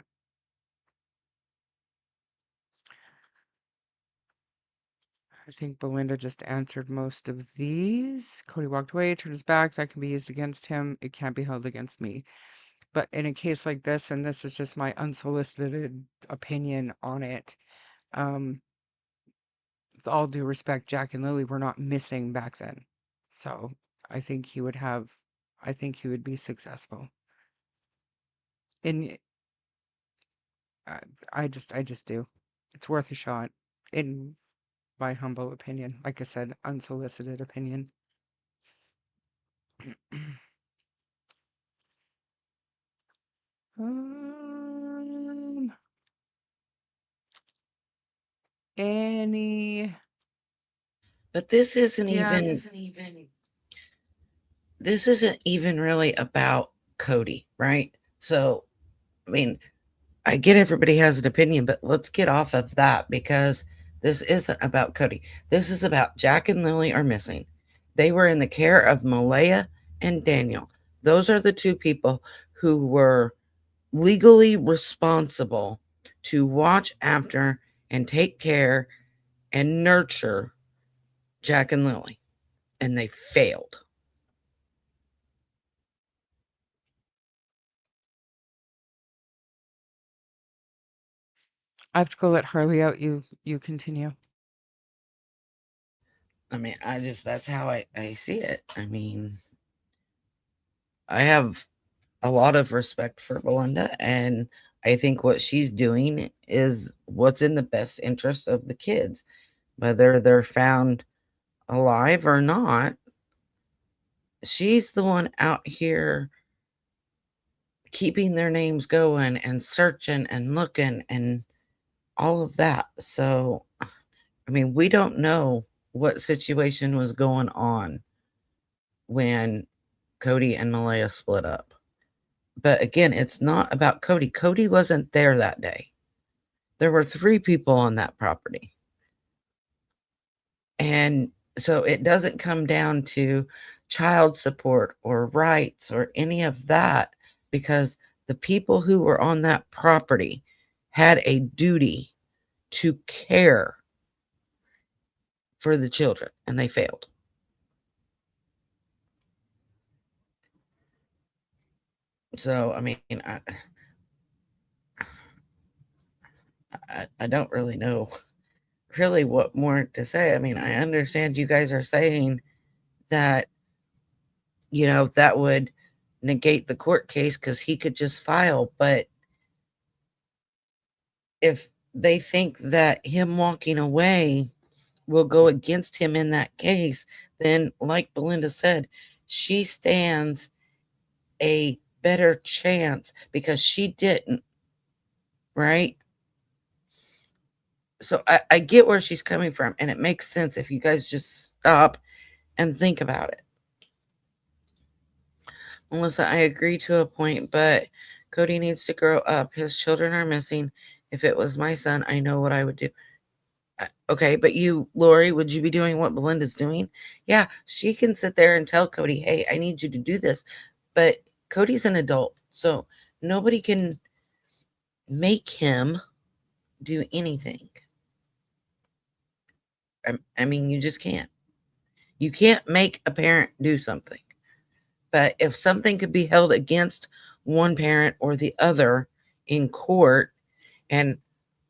I think Belinda just answered most of these. Cody walked away, turned his back. That can be used against him. It can't be held against me. But in a case like this, and this is just my unsolicited opinion on it, with all due respect, Jack and Lily were not missing back then. So I think he would be successful. And I just do. It's worth a shot, in my humble opinion. Like I said, unsolicited opinion. Um, any, But this isn't yeah, really about Cody, right? So, I mean, I get everybody has an opinion, but let's get off of that because this isn't about Cody. This is about Jack and Lily are missing. They were in the care of Malaya and Daniel. Those are the two people who were legally responsible to watch after and take care and nurture Jack and Lily, and they failed. I have to go let Harley out. You continue. I mean, that's how I see it. I mean, I have a lot of respect for Belinda, and I think what she's doing is what's in the best interest of the kids, whether they're found alive or not. She's the one out here keeping their names going and searching and looking and all of that. So, I mean, we don't know what situation was going on when Cody and Malaya split up. But again, it's not about Cody. Cody wasn't there that day. There were 3 people on that property. And so it doesn't come down to child support or rights or any of that because the people who were on that property had a duty to care for the children and they failed. So, I mean, I don't really know really what more to say. I mean, I understand you guys are saying that, that would negate the court case because he could just file. But if they think that him walking away will go against him in that case, then, like Belinda said, she stands a better chance because she didn't, right? So I get where she's coming from, and it makes sense if you guys just stop and think about it. Melissa, I agree to a point, but Cody needs to grow up. His children are missing. If it was my son, I know what I would do. Okay, but you, Lori, would you be doing what Belinda's doing? Yeah, she can sit there and tell Cody, hey, I need you to do this. But Cody's an adult, so nobody can make him do anything. I mean, you just can't. You can't make a parent do something. But if something could be held against one parent or the other in court and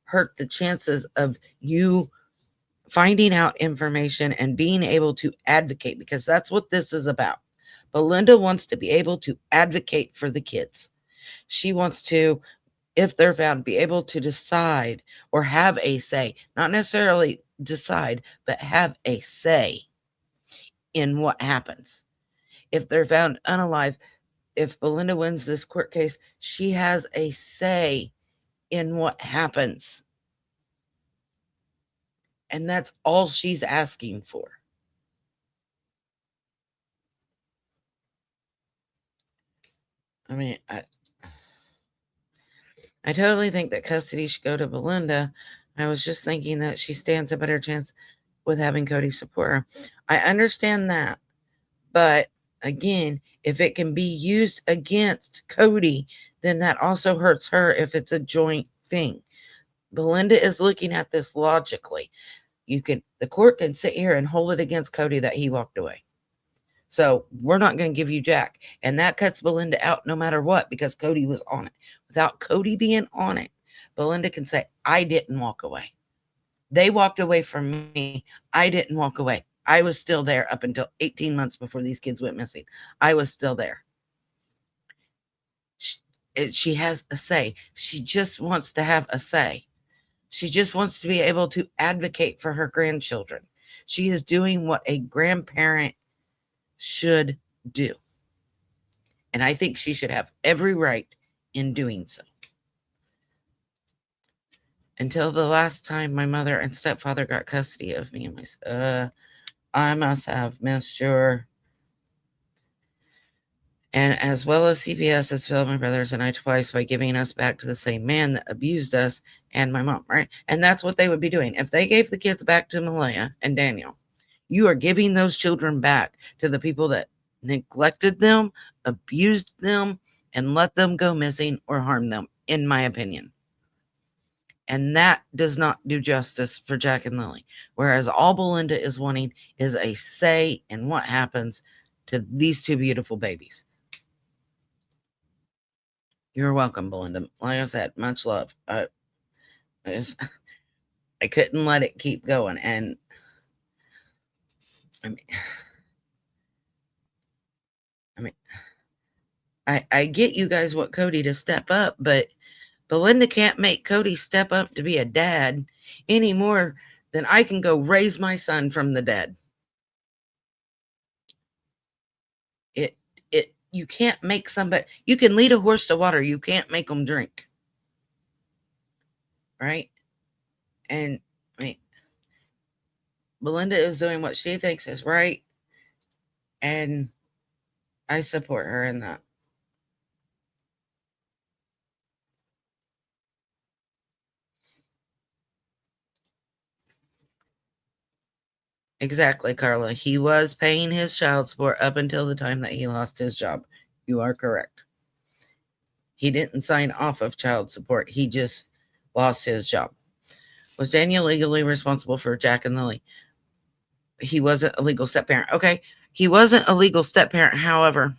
hurt the chances of you finding out information and being able to advocate, because that's what this is about. Belinda wants to be able to advocate for the kids. She wants to, if they're found, be able to decide or have a say, not necessarily decide, but have a say in what happens. If they're found unalive, if Belinda wins this court case, she has a say in what happens. And that's all she's asking for. I mean, I totally think that custody should go to Belinda. I was just thinking that she stands a better chance with having Cody support her. I understand that. But again, if it can be used against Cody, then that also hurts her if it's a joint thing. Belinda is looking at this logically. The court can sit here and hold it against Cody that he walked away. So we're not going to give you Jack. And that cuts Belinda out no matter what, because Cody was on it. Without Cody being on it, Belinda can say, I didn't walk away. They walked away from me. I didn't walk away. I was still there up until 18 months before these kids went missing. I was still there. She has a say. She just wants to have a say. She just wants to be able to advocate for her grandchildren. She is doing what a grandparent should do. And I think she should have every right in doing so. Until the last time my mother and stepfather got custody of me, I must have missed your. And as well as CPS has failed my brothers and I twice by giving us back to the same man that abused us and my mom, right? And that's what they would be doing. If they gave the kids back to Malaya and Daniel, you are giving those children back to the people that neglected them, abused them, and let them go missing or harm them, in my opinion. And that does not do justice for Jack and Lily. Whereas all Belinda is wanting is a say in what happens to these two beautiful babies. You're welcome, Belinda. Like I said, much love. I couldn't let it keep going. And I get you guys want Cody to step up, but Belinda can't make Cody step up to be a dad any more than I can go raise my son from the dead. You can't make somebody, you can lead a horse to water, you can't make them drink. Right? And Belinda is doing what she thinks is right, and I support her in that. Exactly, Carla. He was paying his child support up until the time that he lost his job. You are correct. He didn't sign off of child support. He just lost his job. Was Daniel legally responsible for Jack and Lily? He wasn't a legal step-parent. Okay, he wasn't a legal step-parent. However,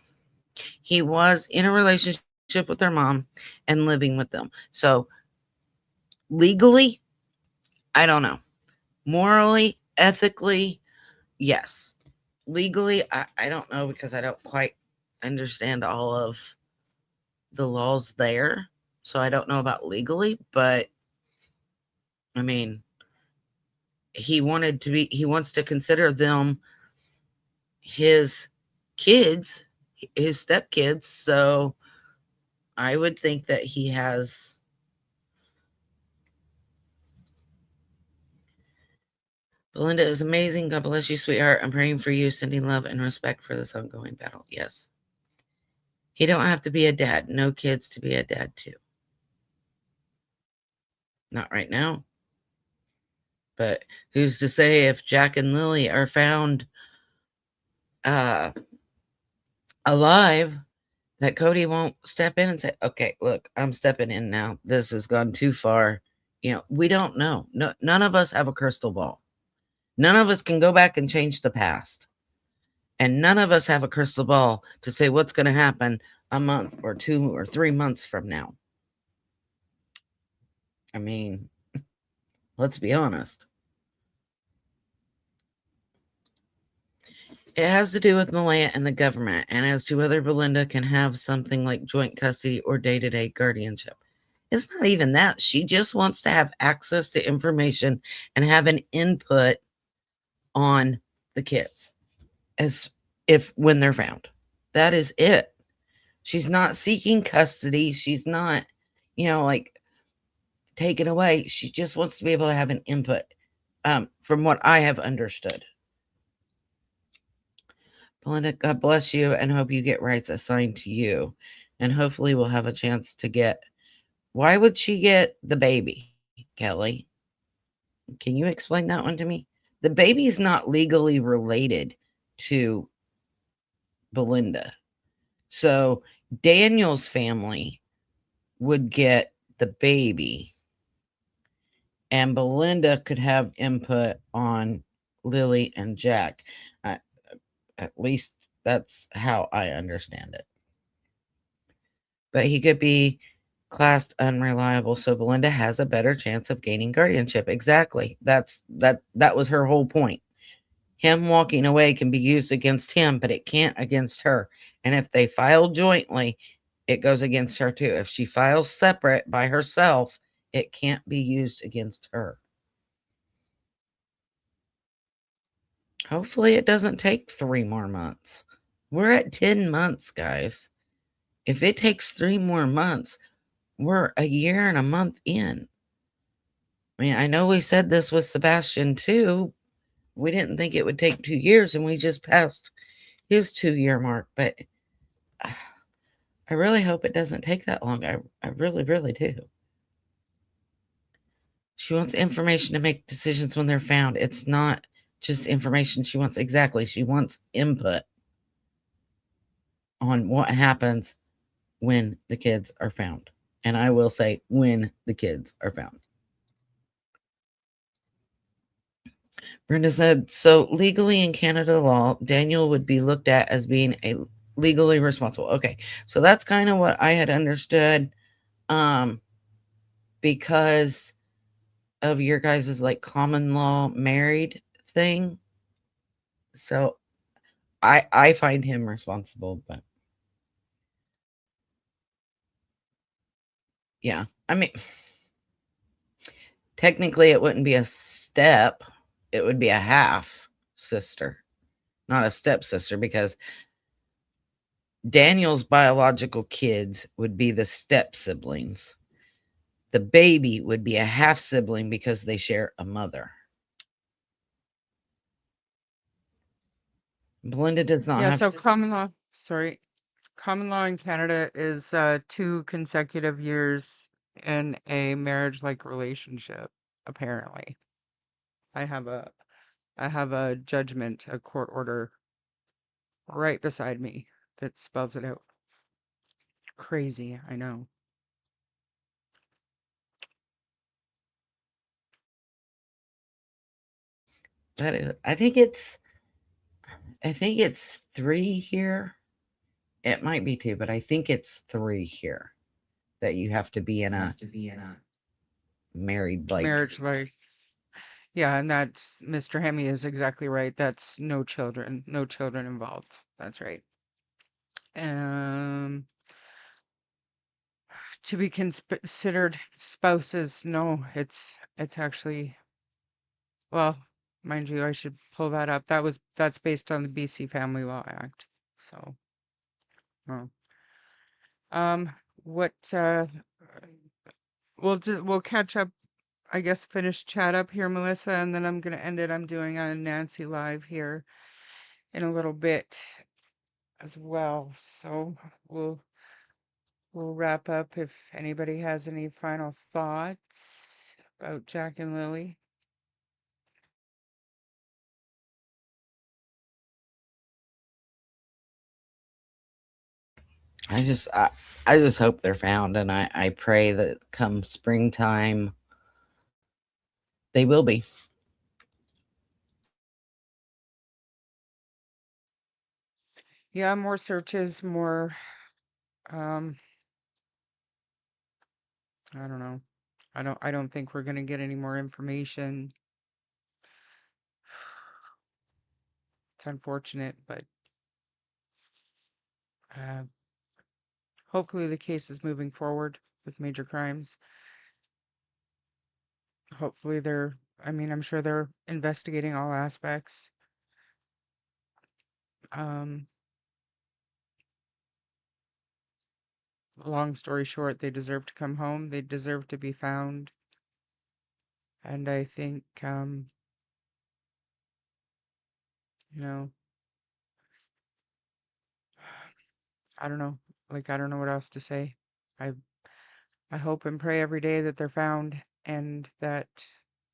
he was in a relationship with their mom and living with them. So legally, I don't know. Morally, ethically, yes. Legally, I don't know, because I don't quite understand all of the laws there. So I don't know about legally, but I mean, he wants to consider them his kids, his stepkids. So I would think that he has. Belinda is amazing. God bless you, sweetheart. I'm praying for you, sending love and respect for this ongoing battle. Yes. He don't have to be a dad. No kids to be a dad too. Not right now. But who's to say if Jack and Lily are found alive, that Cody won't step in and say, okay, look, I'm stepping in now. This has gone too far. We don't know. No, none of us have a crystal ball. None of us can go back and change the past. And none of us have a crystal ball to say what's going to happen a month or 2 or 3 months from now. I mean, let's be honest. It has to do with Malaya and the government, and as to whether Belinda can have something like joint custody or day-to-day guardianship. It's not even that. She just wants to have access to information and have an input on the kids when they're found. That is it. She's not seeking custody. She's not, taken away. She just wants to be able to have an input, from what I have understood. Belinda, God bless you and hope you get rights assigned to you. and hopefully we'll have a chance to get. Why would she get the baby, Kelly? Can you explain that one to me? The baby's not legally related to Belinda. So Daniel's family would get the baby, and Belinda could have input on Lilly and Jack. At least that's how I understand it. But he could be classed unreliable, so Belinda has a better chance of gaining guardianship. Exactly. That was her whole point. Him walking away can be used against him, but it can't against her. And if they file jointly, it goes against her too. If she files separate by herself, it can't be used against her. Hopefully it doesn't take 3 more months. We're at 10 months, guys. If it takes 3 more months, we're a year and a month in. I mean, I know we said this with Sebastian too. We didn't think it would take 2 years, and we just passed his 2-year mark. But I really hope it doesn't take that long. I really, really do. She wants information to make decisions when they're found. It's not just information she wants. Exactly. She wants input on what happens when the kids are found. And I will say when the kids are found. Brenda said, so legally in Canada law, Daniel would be looked at as being a legally responsible. Okay, so that's kind of what I had understood, because of your guys' like common law married thing. So I find him responsible, but yeah, I mean, technically it wouldn't be a step, it would be a half sister, not a stepsister, because Daniel's biological kids would be the step siblings. The baby would be a half sibling because they share a mother. Belinda does not Yeah, have. so common law in Canada is 2 consecutive years in a marriage-like relationship, apparently. I have a judgment, a court order right beside me that spells it out. Crazy, I know. That is, I think it's 3 here. It might be 2, but I think it's 3 here that you have to be in a married like. Marriage life. Yeah, and that's Mr. Hemi is exactly right. That's no children involved. That's right. Um, to be considered spouses, no, it's actually, well, mind you, I should pull that up. That's based on the BC Family Law Act. So, oh. What we'll catch up, I guess, finish chat up here, Melissa, and then I'm gonna end it. I'm doing a Nancy live here in a little bit as well. So we'll wrap up if anybody has any final thoughts about Jack and Lily. I just hope they're found, and I pray that come springtime they will be. Yeah, more searches, more um I don't know. I don't think we're gonna get any more information. It's unfortunate, but uh hopefully the case is moving forward with major crimes. Hopefully I mean, I'm sure they're investigating all aspects. Um, long story short, they deserve to come home. They deserve to be found. And I think, you know, I don't know. like, I don't know what else to say. I I hope and pray every day that they're found and that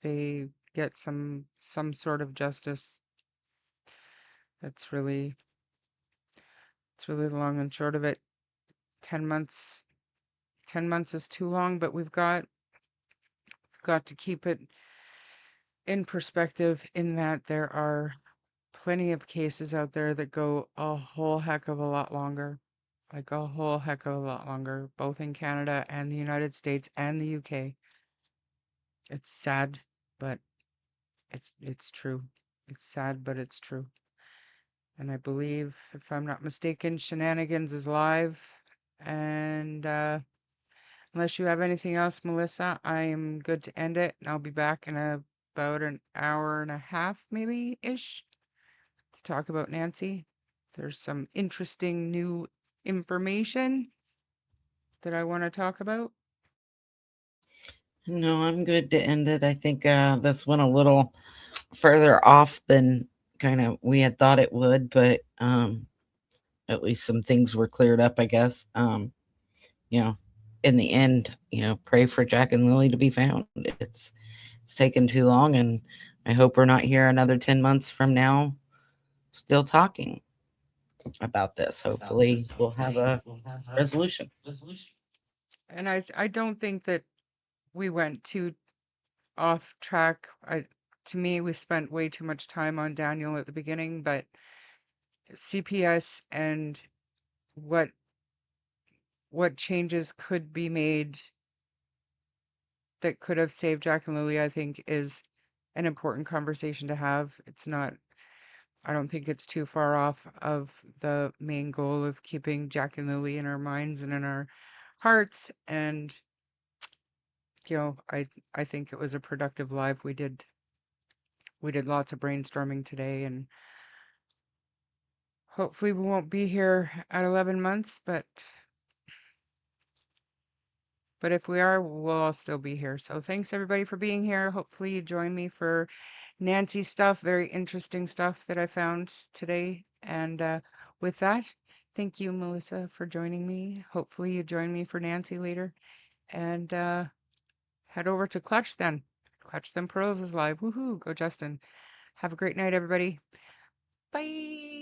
they get some sort of justice. That's really it's really the long and short of it. 10 months 10 months is too long, but we've got to keep it in perspective in that there are plenty of cases out there that go a whole heck of a lot longer. Like a whole heck of a lot longer, both in Canada and the United States and the UK. It's sad, but it's true. It's sad, but it's true. And I believe, if I'm not mistaken, Shenanigans is live. And unless you have anything else, Melissa, I am good to end it. And I'll be back in about an hour and a half, maybe ish, to talk about Nancy. There's some interesting new information that I want to talk about. No, I'm good to end it. I think this went a little further off than kind of we had thought it would, but at least some things were cleared up, I guess. You know, in the end, pray for Jack and Lily to be found. It's taken too long, and I hope we're not here another 10 months from now still talking about this. Hopefully, we'll have a resolution. And I don't think that we went too off track. To me, we spent way too much time on Daniel at the beginning, but CPS and what changes could be made that could have saved Jack and Lily, I think, is an important conversation to have. I don't think it's too far off of the main goal of keeping Jack and Lily in our minds and in our hearts. And, I think it was a productive live. We did lots of brainstorming today, and hopefully we won't be here at 11 months, but if we are, we'll all still be here. So thanks everybody for being here. Hopefully you join me for Nancy's stuff, very interesting stuff that I found today. And with that, thank you, Melissa, for joining me. Hopefully you join me for Nancy later. And head over to Clutch then. Clutch Them Pearls is live. Woohoo! Go Justin. Have a great night, everybody. Bye.